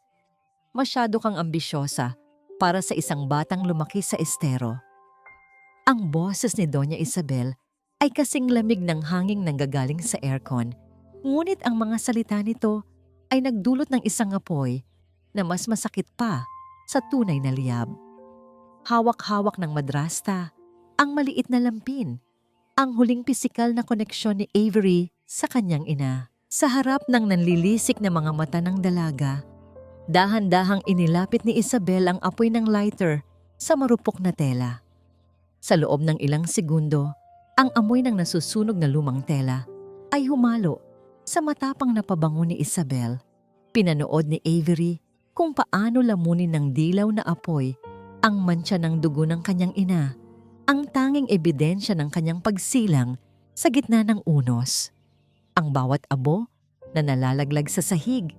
Masyado kang ambisyosa para sa isang batang lumaki sa estero. Ang boses ni Doña Isabel ay kasing lamig ng hanging nanggagaling sa aircon, ngunit ang mga salita nito ay nagdulot ng isang apoy na mas masakit pa sa tunay na liyab. Hawak-hawak ng madrasta, ang maliit na lampin, ang huling pisikal na koneksyon ni Avery sa kanyang ina. Sa harap ng nanlilisik na mga mata ng dalaga, dahan-dahang inilapit ni Isabel ang apoy ng lighter sa marupok na tela. Sa loob ng ilang segundo, ang amoy ng nasusunog na lumang tela ay humalo sa matapang na pabango ni Isabel. Pinanood ni Avery kung paano lamunin ng dilaw na apoy ang mantsa ng dugo ng kanyang ina, ang tanging ebidensya ng kanyang pagsilang sa gitna ng unos. Ang bawat abo na nalalaglag sa sahig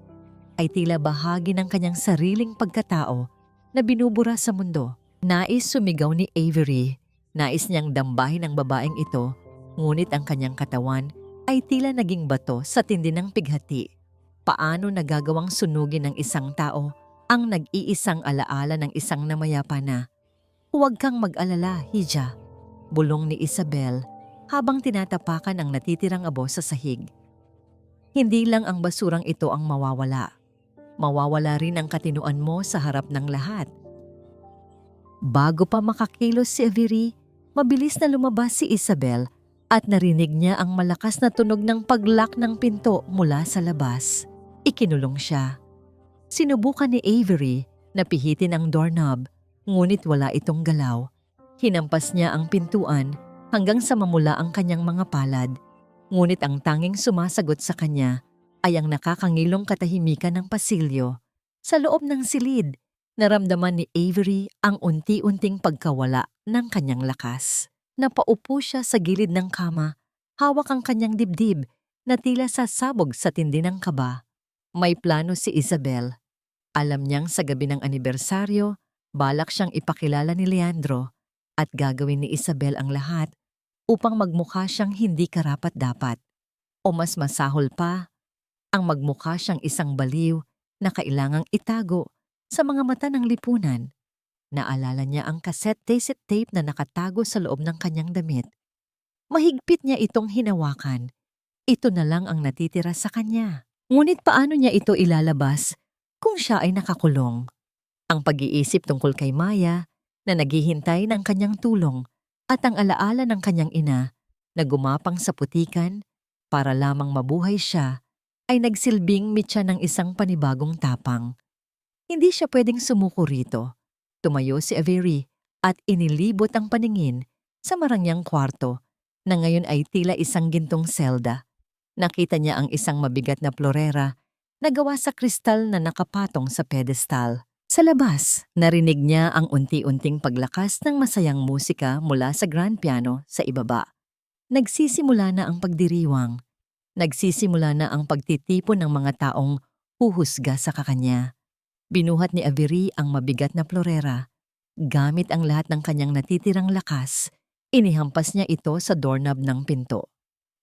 ay tila bahagi ng kanyang sariling pagkatao na binubura sa mundo. Nais sumigaw ni Avery. Nais niyang dambahin ang babaeng ito, ngunit ang kanyang katawan ay tila naging bato sa tindi ng pighati. Paano nagagawang sunugin ng isang tao ang nag-iisang alaala ng isang namayapa na? Huwag kang mag-alala, Hija, bulong ni Isabel habang tinatapakan ang natitirang abo sa sahig. Hindi lang ang basurang ito ang mawawala. Mawawala rin ang katinuan mo sa harap ng lahat. Bago pa makakilos si Avery, mabilis na lumabas si Isabel at narinig niya ang malakas na tunog ng pag-lock ng pinto mula sa labas. Ikinulong siya. Sinubukan ni Avery na pihitin ang doorknob, ngunit wala itong galaw. Hinampas niya ang pintuan hanggang sa mamula ang kanyang mga palad, ngunit ang tanging sumasagot sa kanya ay ang nakakangilong katahimikan ng pasilyo. Sa loob ng silid, naramdaman ni Avery ang unti-unting pagkawala ng kanyang lakas. Napaupo siya sa gilid ng kama, hawak ang kanyang dibdib na tila sasabog sa tindi ng kaba. May plano si Isabel. Alam niyang sa gabi ng anibersaryo, balak siyang ipakilala ni Leandro at gagawin ni Isabel ang lahat upang magmukha siyang hindi karapat-dapat. O mas masahol pa, ang magmukha siyang isang baliw na kailangang itago sa mga mata ng lipunan. Naalala niya ang cassette tape na nakatago sa loob ng kanyang damit. Mahigpit niya itong hinawakan. Ito na lang ang natitira sa kanya. Ngunit paano niya ito ilalabas kung siya ay nakakulong? Ang pag-iisip tungkol kay Maya na naghihintay ng kanyang tulong at ang alaala ng kanyang ina na gumapang sa putikan para lamang mabuhay siya ay nagsilbing mitya ng isang panibagong tapang. Hindi siya pwedeng sumuko rito. Tumayo si Avery at inilibot ang paningin sa marangyang kwarto na ngayon ay tila isang gintong selda. Nakita niya ang isang mabigat na florera na gawa sa kristal na nakapatong sa pedestal. Sa labas, narinig niya ang unti-unting paglakas ng masayang musika mula sa grand piano sa ibaba. Nagsisimula na ang pagdiriwang. Nagsisimula na ang pagtitipon ng mga taong huhusga sa kakanya. Binuhat ni Avery ang mabigat na florera. Gamit ang lahat ng kanyang natitirang lakas, inihampas niya ito sa doorknob ng pinto.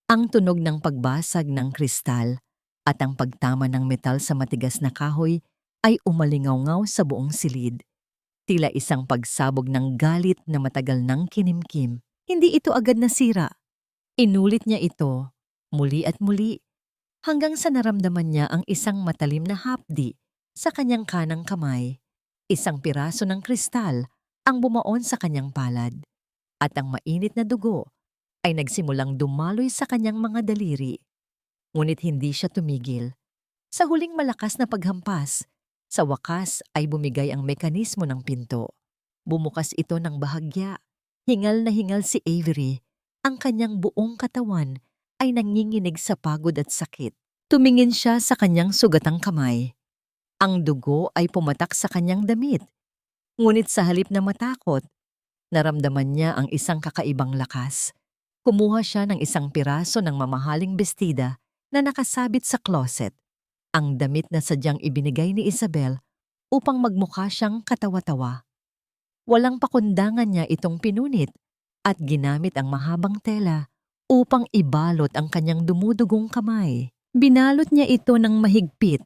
Ang tunog ng pagbasag ng kristal at ang pagtama ng metal sa matigas na kahoy ay umalingaw-ngaw sa buong silid. Tila isang pagsabog ng galit na matagal nang kinimkim. Hindi ito agad nasira. Inulit niya ito, muli at muli, hanggang sa naramdaman niya ang isang matalim na hapdi sa kanyang kanang kamay. Isang piraso ng kristal ang bumaon sa kanyang palad, at ang mainit na dugo ay nagsimulang dumaloy sa kanyang mga daliri. Ngunit hindi siya tumigil. Sa huling malakas na paghampas, sa wakas ay bumigay ang mekanismo ng pinto. Bumukas ito ng bahagya. Hingal na hingal si Avery. Ang kanyang buong katawan ay nanginginig sa pagod at sakit. Tumingin siya sa kanyang sugatang kamay. Ang dugo ay pumatak sa kanyang damit. Ngunit sa halip na matakot, naramdaman niya ang isang kakaibang lakas. Kumuha siya ng isang piraso ng mamahaling bestida na nakasabit sa closet. Ang damit na sadyang ibinigay ni Isabel upang magmukha siyang katawa-tawa. Walang pakundangan niya itong pinunit. at ginamit ang mahabang tela upang ibalot ang kanyang dumudugong kamay. Binalot niya ito ng mahigpit,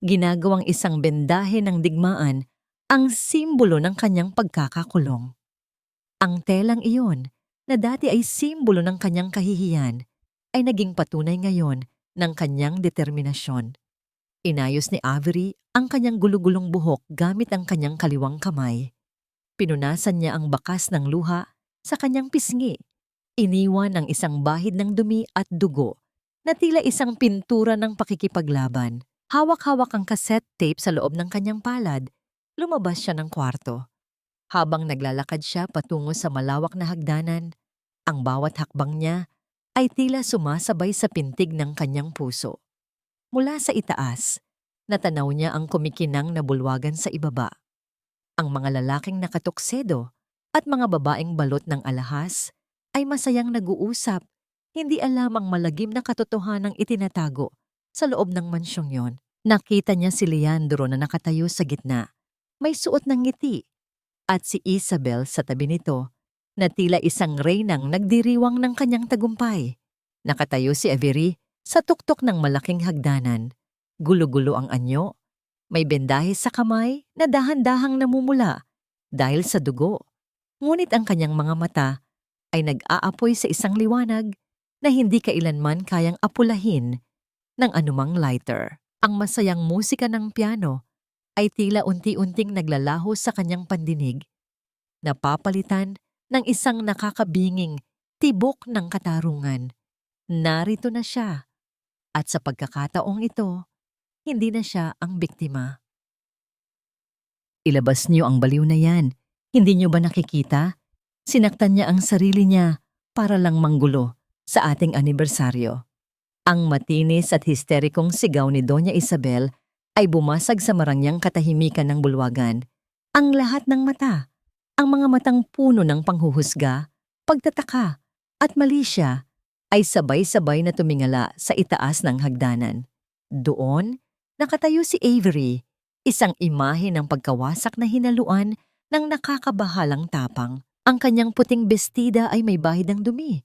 ginagawang isang bendahe ng digmaan, ang simbolo ng kanyang pagkakakulong. Ang telang iyon, na dati ay simbolo ng kanyang kahihiyan, ay naging patunay ngayon ng kanyang determinasyon. Inayos ni Avery ang kanyang gulugulong buhok gamit ang kanyang kaliwang kamay. Pinunasan niya ang bakas ng luha sa kanyang pisngi. Iniwan ang isang bahid ng dumi at dugo na tila isang pintura ng pakikipaglaban. Hawak-hawak ang cassette tape sa loob ng kanyang palad. Lumabas siya ng kwarto. Habang naglalakad siya patungo sa malawak na hagdanan, ang bawat hakbang niya ay tila sumasabay sa pintig ng kanyang puso. Mula sa itaas, natanaw niya ang kumikinang na bulwagan sa ibaba. Ang mga lalaking nakatuksedo at mga babaeng balot ng alahas ay masayang nag-uusap, hindi alam ang malagim na katotohanang itinatago sa loob ng mansyong yon. Nakita niya si Leandro na nakatayo sa gitna, may suot ng ngiti, at si Isabel sa tabi nito na tila isang reynang nagdiriwang ng kanyang tagumpay. Nakatayo si Avery sa tuktok ng malaking hagdanan. Gulo-gulo ang anyo. May bendahe sa kamay na dahan-dahang namumula dahil sa dugo. Ngunit ang kanyang mga mata ay nag-aapoy sa isang liwanag na hindi kailanman kayang apulahin ng anumang lighter. Ang masayang musika ng piano ay tila unti-unting naglalaho sa kanyang pandinig, napapalitan ng isang nakakabinging tibok ng katarungan. Narito na siya, at sa pagkakataong ito, hindi na siya ang biktima. Ilabas niyo ang baliw na yan. Hindi niyo ba nakikita? Sinaktan niya ang sarili niya para lang manggulo sa ating anibersaryo. Ang matinis at histerikong sigaw ni Doña Isabel ay bumasag sa marangyang katahimikan ng bulwagan. Ang lahat ng mata, ang mga matang puno ng panghuhusga, pagtataka at malisya ay sabay-sabay na tumingala sa itaas ng hagdanan. Doon, nakatayo si Avery, isang imahe ng pagkawasak na hinaluan ng nakakabahalang tapang. Ang kanyang puting bestida ay may bahid ng dumi,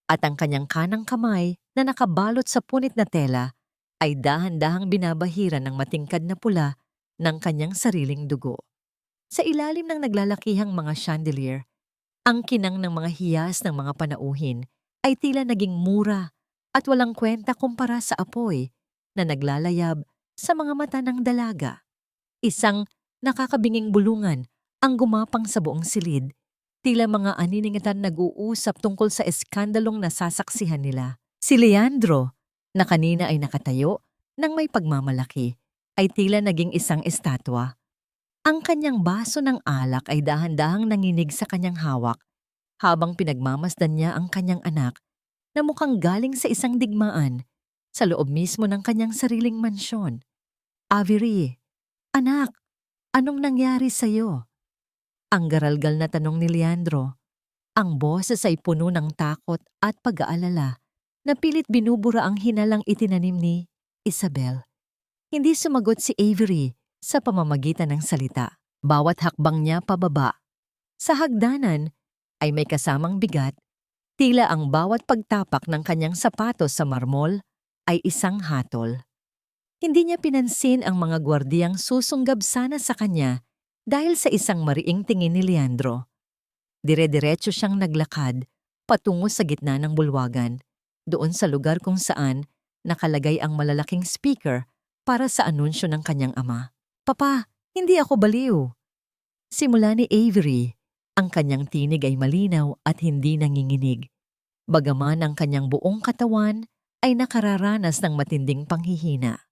at ang kanyang kanang kamay na nakabalot sa punit na tela ay dahan-dahang binabahiran ng matingkad na pula ng kanyang sariling dugo. Sa ilalim ng naglalakihang mga chandelier, ang kinang ng mga hiyas ng mga panauhin ay tila naging mura at walang kwenta kumpara sa apoy na naglalayab sa mga mata ng dalaga. Isang nakakabinging bulungan ang gumapang sa buong silid, tila mga aniningatan nag-uusap tungkol sa eskandalong nasasaksihan nila. Si Leandro, na kanina ay nakatayo nang may pagmamalaki, ay tila naging isang estatwa. Ang kanyang baso ng alak ay dahan-dahang nanginig sa kanyang hawak habang pinagmamasdan niya ang kanyang anak na mukhang galing sa isang digmaan sa loob mismo ng kanyang sariling mansyon. Avery, anak, anong nangyari sa'yo? Ang garalgal na tanong ni Leandro. Ang boses ay puno ng takot at pag-aalala na pilit binubura ang hinalang itinanim ni Isabel. Hindi sumagot si Avery sa pamamagitan ng salita. Bawat hakbang niya pababa sa hagdanan ay may kasamang bigat, tila ang bawat pagtapak ng kanyang sapatos sa marmol ay isang hatol. Hindi niya pinansin ang mga gwardiyang susunggab sana sa kanya dahil sa isang mariing tingin ni Leandro. Dire-diretso siyang naglakad patungo sa gitna ng bulwagan, doon sa lugar kung saan nakalagay ang malalaking speaker para sa anunsyo ng kanyang ama. Papa, hindi ako baliw. Simula ni Avery, ang kanyang tinig ay malinaw at hindi nanginginig. Bagaman ang kanyang buong katawan ay nakararanas ng matinding panghihina.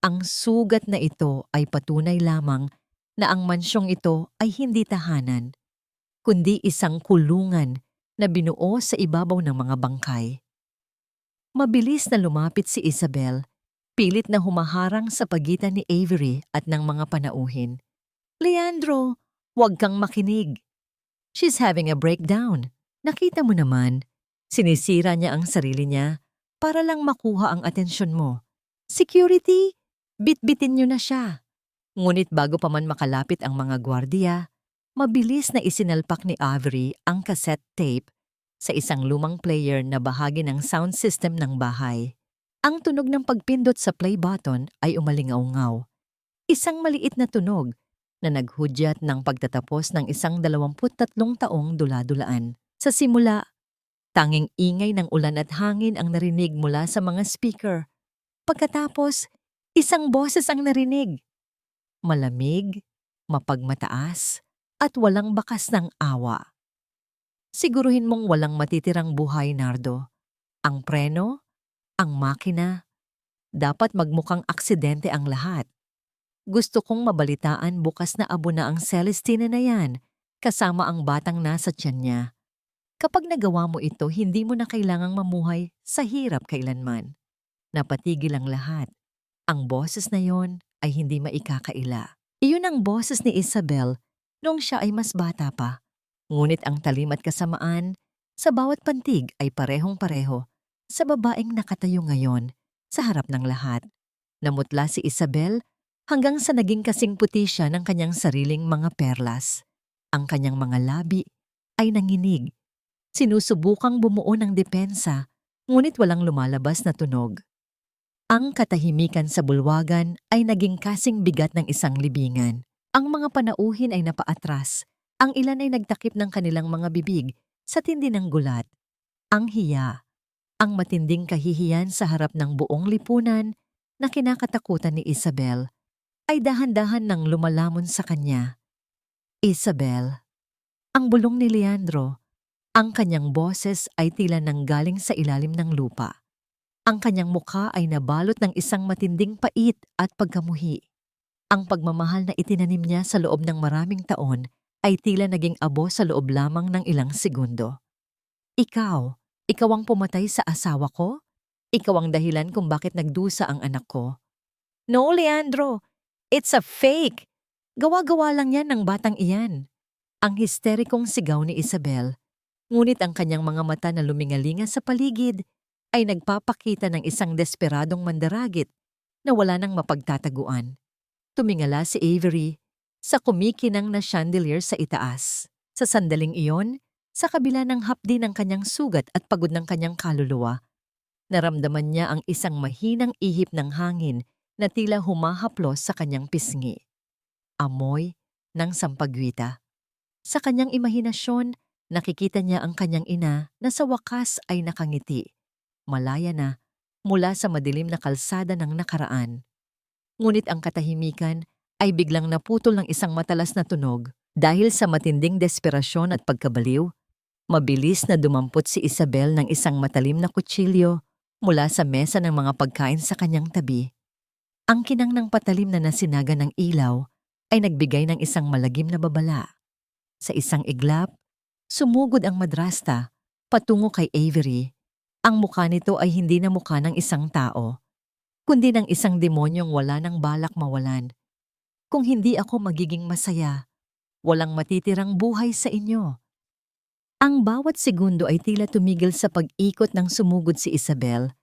Ang sugat na ito ay patunay lamang na ang mansyong ito ay hindi tahanan, kundi isang kulungan na binuo sa ibabaw ng mga bangkay. Mabilis na lumapit si Isabel, pilit na humaharang sa pagitan ni Avery at ng mga panauhin. Leandro, huwag kang makinig. She's having a breakdown. Nakita mo naman, sinisira niya ang sarili niya para lang makuha ang atensyon mo. Security, bitbitin niyo na siya. Ngunit bago pa man makalapit ang mga gwardiya, Mabilis na isinalpak ni Avery ang cassette tape sa isang lumang player na bahagi ng sound system ng bahay. Ang tunog ng pagpindot sa play button ay umalingaw-ngaw. Isang maliit na tunog na naghudyat ng pagtatapos ng isang 23 taong dula-dulaan. Sa simula, tanging ingay ng ulan at hangin ang narinig mula sa mga speaker. Pagkatapos, isang boses ang narinig. Malamig, mapagmataas, at walang bakas ng awa. Siguruhin mong walang matitirang buhay, Nardo. Ang preno, ang makina, dapat magmukhang aksidente ang lahat. Gusto kong mabalitaan bukas na abo na ang Celestina na yan, kasama ang batang nasa tiyan niya. Kapag nagawa mo ito, hindi mo na kailangang mamuhay sa hirap kailanman. Napatigil ang lahat. Ang boses na yon ay hindi maikakaila. Iyon ang boses ni Isabel noong siya ay mas bata pa. Ngunit ang talim at kasamaan sa bawat pantig ay parehong-pareho sa babaeng nakatayo ngayon sa harap ng lahat. Namutla si Isabel hanggang sa naging kasing puti siya ng kanyang sariling mga perlas. Ang kanyang mga labi ay nanginig. Sinusubukang bumuo ng depensa, ngunit walang lumalabas na tunog. Ang katahimikan sa bulwagan ay naging kasing bigat ng isang libingan. Ang mga panauhin ay napaatras. Ang ilan ay nagtakip ng kanilang mga bibig sa tindi ng gulat. Ang hiya, ang matinding kahihiyan sa harap ng buong lipunan na kinakatakutan ni Isabel, ay dahan-dahan nang lumalamon sa kanya. Isabel, ang bulong ni Leandro, ang kanyang boses ay tila nanggaling sa ilalim ng lupa. Ang kanyang mukha ay nabalot ng isang matinding pait at pagkamuhi. Ang pagmamahal na itinanim niya sa loob ng maraming taon ay tila naging abo sa loob lamang ng ilang segundo. Ikaw ang pumatay sa asawa ko? Ikaw ang dahilan kung bakit nagdusa ang anak ko? No, Leandro, it's a fake! Gawa-gawa lang yan ng batang iyan. Ang histerikong sigaw ni Isabel, ngunit ang kanyang mga mata na lumingalinga sa paligid ay nagpapakita ng isang desperadong mandaragit na wala nang mapagtataguan. Tumingala si Avery sa kumikinang na chandelier sa itaas. Sa sandaling iyon, sa kabila ng hapdi ng kanyang sugat at pagod ng kanyang kaluluwa, naramdaman niya ang isang mahinang ihip ng hangin na tila humahaplos sa kanyang pisngi. Amoy ng sampagwita. Sa kanyang imahinasyon, nakikita niya ang kanyang ina na sa wakas ay nakangiti. Malaya na mula sa madilim na kalsada ng nakaraan. Ngunit ang katahimikan ay biglang naputol ng isang matalas na tunog. Dahil sa matinding desperasyon at pagkabaliw, mabilis na dumampot si Isabel ng isang matalim na kutsilyo mula sa mesa ng mga pagkain sa kanyang tabi. Ang kinang ng patalim na nasinaga ng ilaw ay nagbigay ng isang malagim na babala. Sa isang iglap, sumugod ang madrasta patungo kay Avery. Ang mukha nito ay hindi na mukha ng isang tao, kundi ng isang demonyong wala nang balak mawalan. Kung hindi ako magiging masaya, walang matitirang buhay sa inyo. Ang bawat segundo ay tila tumigil sa pag-ikot ng sumugod si Isabel.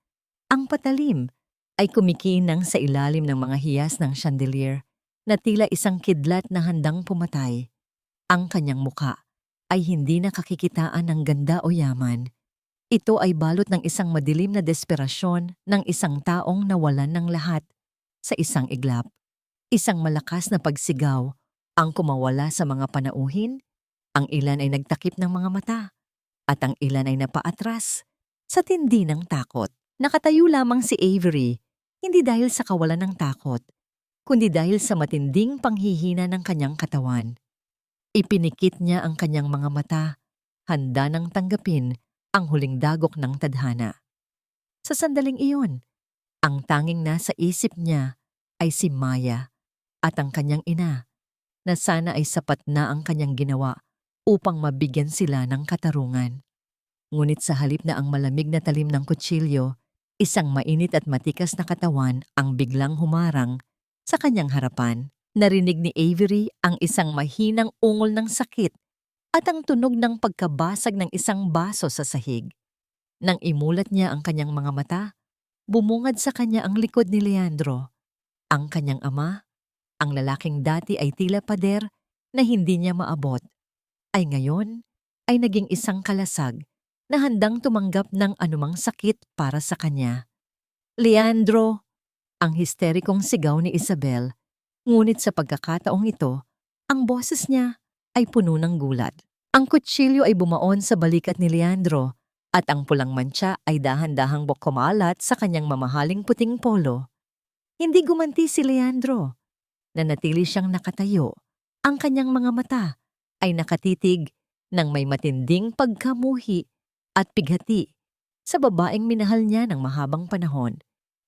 Ang patalim ay kumikinang sa ilalim ng mga hiyas ng chandelier na tila isang kidlat na handang pumatay. Ang kanyang mukha ay hindi nakakikitaan ng ganda o yaman. Ito ay balot ng isang madilim na desperasyon ng isang taong nawalan ng lahat sa isang iglap. Isang malakas na pagsigaw ang kumawala sa mga panauhin. Ang ilan ay nagtakip ng mga mata at ang ilan ay napaatras sa tindi ng takot. Nakatayo lamang si Avery, hindi dahil sa kawalan ng takot, kundi dahil sa matinding panghihina ng kanyang katawan. Ipinikit niya ang kanyang mga mata, handa nang tanggapin ang huling dagok ng tadhana. Sa sandaling iyon, ang tanging nasa isip niya ay si Maya at ang kanyang ina, na sana ay sapat na ang kanyang ginawa upang mabigyan sila ng katarungan. Ngunit sa halip na ang malamig na talim ng kutsilyo, isang mainit at matikas na katawan ang biglang humarang sa kanyang harapan. Narinig ni Avery ang isang mahinang ungol ng sakit at ang tunog ng pagkabasag ng isang baso sa sahig. Nang imulat niya ang kanyang mga mata, bumungad sa kanya ang likod ni Leandro. Ang kanyang ama, ang lalaking dati ay tila pader na hindi niya maabot. ay ngayon ay naging isang kalasag na handang tumanggap ng anumang sakit para sa kanya. Leandro! Ang histerikong sigaw ni Isabel, ngunit sa pagkakataong ito, ang boses niya ay puno ng gulat. Ang kutsilyo ay bumaon sa balikat ni Leandro at ang pulang mantsa ay dahan-dahang kumalat sa kanyang mamahaling puting polo. Hindi gumanti si Leandro. Nanatili siyang nakatayo. Ang kanyang mga mata ay nakatitig ng may matinding pagkamuhi at pighati sa babaeng minahal niya ng mahabang panahon.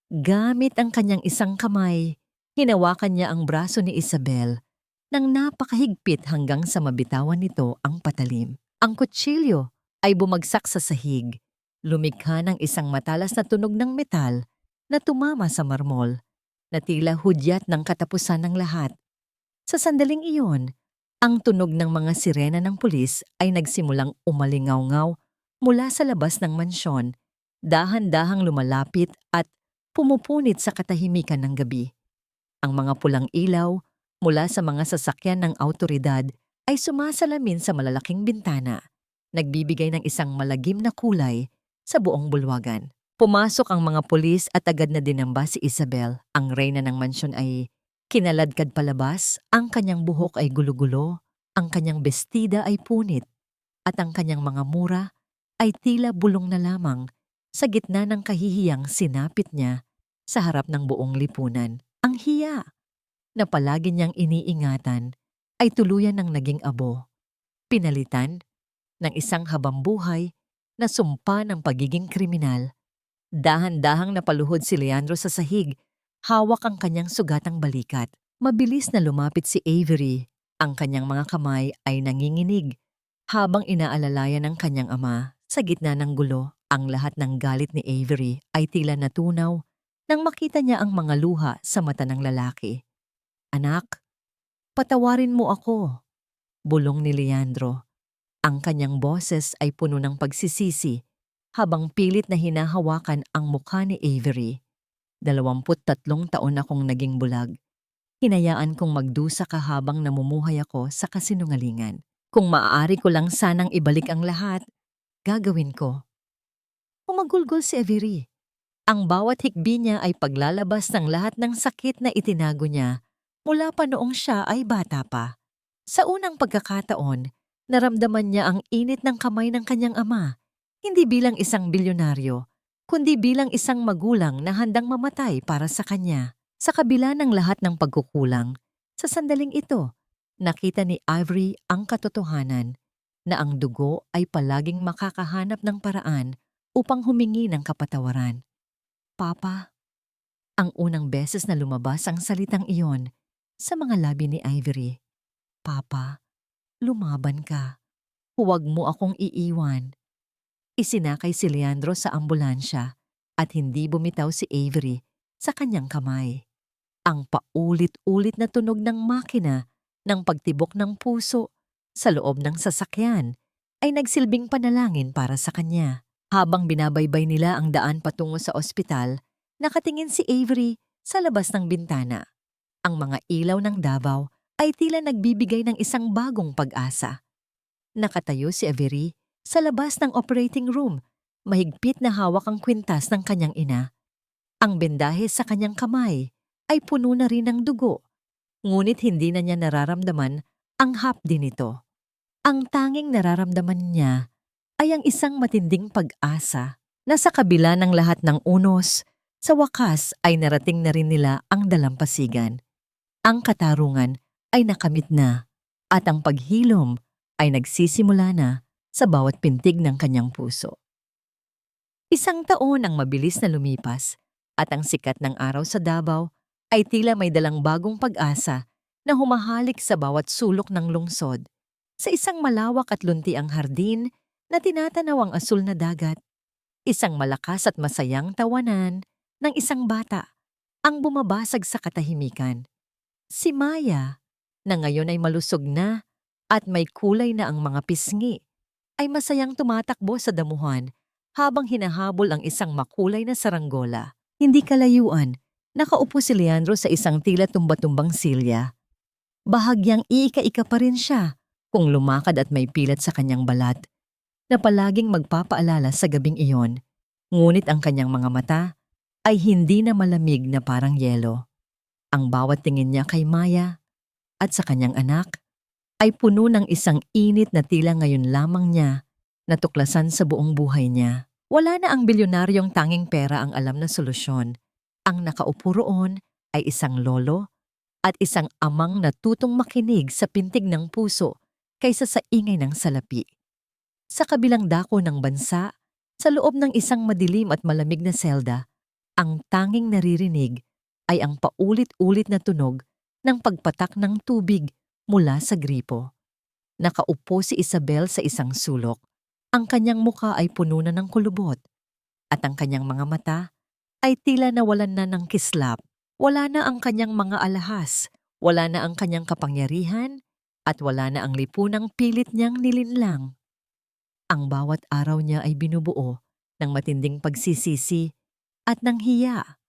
Gamit ang kanyang isang kamay, hinawakan niya ang braso ni Isabel nang napakahigpit hanggang sa mabitawan nito ang patalim. Ang kutsilyo ay bumagsak sa sahig, lumikha ng isang matalas na tunog ng metal na tumama sa marmol, na tila hudyat ng katapusan ng lahat. Sa sandaling iyon, ang tunog ng mga sirena ng pulis ay nagsimulang umalingaw-ngaw mula sa labas ng mansyon, dahan-dahang lumalapit at pumupunit sa katahimikan ng gabi. Ang mga pulang ilaw mula sa mga sasakyan ng awtoridad ay sumasalamin sa malalaking bintana, nagbibigay ng isang malagim na kulay sa buong bulwagan. Pumasok ang mga pulis at agad na dinamba si Isabel. Ang reyna ng mansyon ay kinaladkad palabas, ang kanyang buhok ay gulo-gulo, ang kanyang bestida ay punit, at ang kanyang mga mura ay tila bulong na lamang sa gitna ng kahihiyang sinapit niya sa harap ng buong lipunan. Ang hiya na palagi niyang iniingatan ay tuluyan ng naging abo, pinalitan ng isang habambuhay na sumpa ng pagiging kriminal. Dahan-dahang napaluhod si Leandro sa sahig, hawak ang kanyang sugatang balikat. Mabilis na lumapit si Avery. Ang kanyang mga kamay ay nanginginig habang inaalalayan ng kanyang ama. Sa gitna ng gulo, ang lahat ng galit ni Avery ay tila natunaw nang makita niya ang mga luha sa mata ng lalaki. "Anak, patawarin mo ako," bulong ni Leandro. Ang kanyang boses ay puno ng pagsisisi habang pilit na hinahawakan ang mukha ni Avery. 23 taon akong naging bulag. Hinayaan kong magdusa ka habang namumuhay ako sa kasinungalingan. Kung maaari ko lang sanang ibalik ang lahat, gagawin ko. Humagulgol si Avery. Ang bawat hikbi niya ay paglalabas ng lahat ng sakit na itinago niya mula pa noong siya ay bata pa. Sa unang pagkakataon, naramdaman niya ang init ng kamay ng kanyang ama, hindi bilang isang bilyonaryo, kundi bilang isang magulang na handang mamatay para sa kanya. Sa kabila ng lahat ng pagkukulang, sa sandaling ito, nakita ni Avery ang katotohanan na ang dugo ay palaging makakahanap ng paraan upang humingi ng kapatawaran. "Papa," ang unang beses na lumabas ang salitang iyon sa mga labi ni Avery. "Papa, lumaban ka. Huwag mo akong iiwan." Isinakay si Leandro sa ambulansya at hindi bumitaw si Avery sa kanyang kamay. Ang paulit-ulit na tunog ng makina ng pagtibok ng puso sa loob ng sasakyan ay nagsilbing panalangin para sa kanya. Habang binabaybay nila ang daan patungo sa ospital, nakatingin si Avery sa labas ng bintana. Ang mga ilaw ng Davao ay tila nagbibigay ng isang bagong pag-asa. Nakatayo si Avery sa labas ng operating room, mahigpit na hawak ang kwintas ng kanyang ina. Ang bendahe sa kanyang kamay ay puno na rin ng dugo, ngunit hindi na niya nararamdaman ang hapdi nito. Ang tanging nararamdaman niya ay ang isang matinding pag-asa na sa kabila ng lahat ng unos, sa wakas ay narating na rin nila ang dalampasigan. Ang katarungan ay nakamit na at ang paghilom ay nagsisimula na sa bawat pintig ng kanyang puso. 1 taon ang mabilis na lumipas at ang sikat ng araw sa Davao ay tila may dalang bagong pag-asa na humahalik sa bawat sulok ng lungsod. Sa isang malawak at luntiang hardin na tinatanaw ang asul na dagat, isang malakas at masayang tawanan ng isang bata ang bumabasag sa katahimikan. Si Maya, na ngayon ay malusog na at may kulay na ang mga pisngi, ay masayang tumatakbo sa damuhan habang hinahabol ang isang makulay na saranggola. Hindi kalayuan, nakaupo si Leandro sa isang tila tumba-tumbang silya. Bahagyang iika-ika pa rin siya kung lumakad at may pilat sa kanyang balat na palaging magpapaalala sa gabing iyon, ngunit ang kanyang mga mata ay hindi na malamig na parang yelo. Ang bawat tingin niya kay Maya at sa kanyang anak ay puno ng isang init na tila ngayon lamang niya natuklasan sa buong buhay niya. Wala na ang bilyonaryong tanging pera ang alam na solusyon. Ang nakaupo roon ay isang lolo at isang amang natutong makinig sa pintig ng puso kaysa sa ingay ng salapi. Sa kabilang dako ng bansa, sa loob ng isang madilim at malamig na selda, ang tanging naririnig ay ang paulit-ulit na tunog ng pagpatak ng tubig mula sa gripo. Nakaupo si Isabel sa isang sulok. Ang kanyang muka ay puno na ng kulubot at ang kanyang mga mata ay tila nawalan na ng kislap. Wala na ang kanyang mga alahas, wala na ang kanyang kapangyarihan, at wala na ang lipunang pilit niyang nilinlang. Ang bawat araw niya ay binubuo ng matinding pagsisisi at ng hiya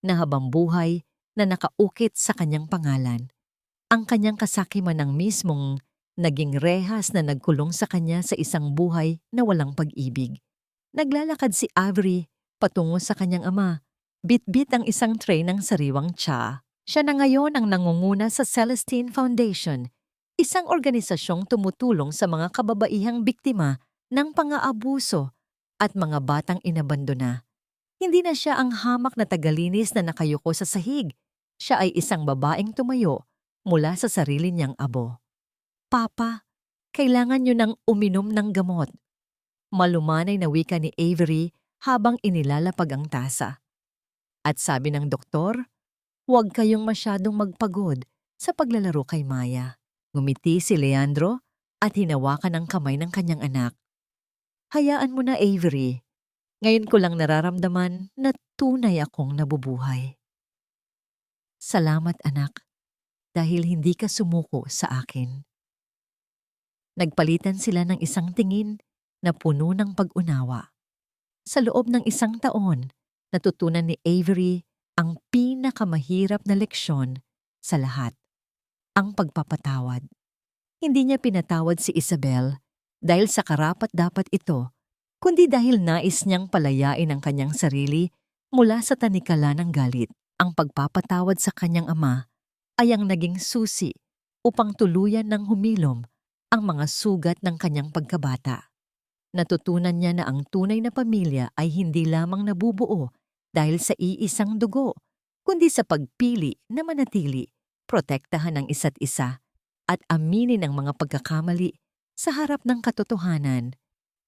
na habang buhay na nakaukit sa kanyang pangalan. Ang kanyang kasakiman ng mismong naging rehas na nagkulong sa kanya sa isang buhay na walang pag-ibig. Naglalakad si Avery patungo sa kanyang ama. Bit-bit ang isang tray ng sariwang tsa. Siya na ngayon ang nangunguna sa Celestine Foundation, isang organisasyong tumutulong sa mga kababaihang biktima ng pang-aabuso at mga batang inabandona. Hindi na siya ang hamak na tagalinis na nakayuko sa sahig. Siya ay isang babaeng tumayo mula sa sarili niyang abo. Papa, kailangan niyo nang uminom ng gamot. Malumanay na wika ni Avery habang inilalapag ang tasa. At sabi ng doktor, huwag kayong masyadong magpagod sa paglalaro kay Maya. Ngumiti si Leandro at hinawakan ang kamay ng kanyang anak. Hayaan mo na, Avery. Ngayon ko lang nararamdaman na tunay akong nabubuhay. Salamat, anak, dahil hindi ka sumuko sa akin. Nagpalitan sila ng isang tingin na puno ng pag-unawa. Sa loob ng isang taon, natutunan ni Avery ang pinakamahirap na leksyon sa lahat, ang pagpapatawad. Hindi niya pinatawad si Isabel dahil sa karapat-dapat ito, kundi dahil nais niyang palayain ang kanyang sarili mula sa tanikala ng galit. Ang pagpapatawad sa kanyang ama ay ang naging susi upang tuluyan ng humilom ang mga sugat ng kanyang pagkabata. Natutunan niya na ang tunay na pamilya ay hindi lamang nabubuo dahil sa iisang dugo, kundi sa pagpili na manatili, protektahan ang isa't isa, at aminin ang mga pagkakamali sa harap ng katotohanan.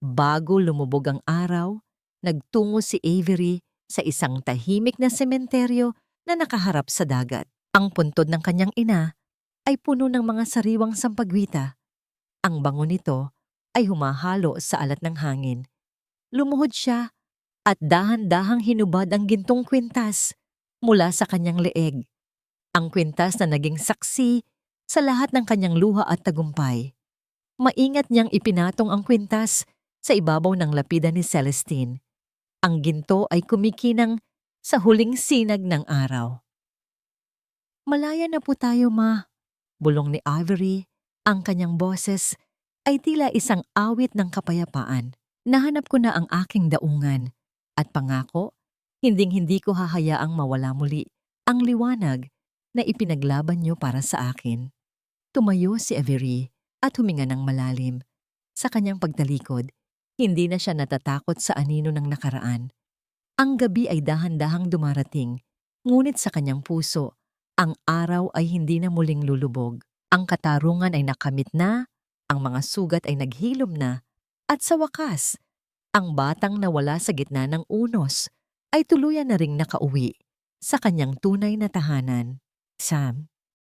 Bago lumubog ang araw, nagtungo si Avery sa isang tahimik na sementeryo na nakaharap sa dagat. Ang puntod ng kanyang ina ay puno ng mga sariwang sampagwita. Ang bango nito ay humahalo sa alat ng hangin. Lumuhod siya at dahan-dahang hinubad ang gintong kwintas mula sa kanyang leeg. Ang kwintas na naging saksi sa lahat ng kanyang luha at tagumpay. Maingat niyang ipinatong ang kwintas sa ibabaw ng lapida ni Celestine. Ang ginto ay kumikinang sa huling sinag ng araw. Malaya na po tayo, Ma, bulong ni Avery. Ang kanyang boses ay tila isang awit ng kapayapaan. Nahanap ko na ang aking daungan at pangako, hinding-hindi ko hahayaang mawala muli ang liwanag na ipinaglaban niyo para sa akin. Tumayo si Avery at huminga ng malalim. Sa kanyang pagtalikod, hindi na siya natatakot sa anino ng nakaraan. Ang gabi ay dahan-dahang dumarating, ngunit sa kanyang puso, ang araw ay hindi na muling lulubog. Ang katarungan ay nakamit na, ang mga sugat ay naghilom na, at sa wakas, ang batang nawala sa gitna ng unos ay tuluyan na ring nakauwi sa kanyang tunay na tahanan. Sam,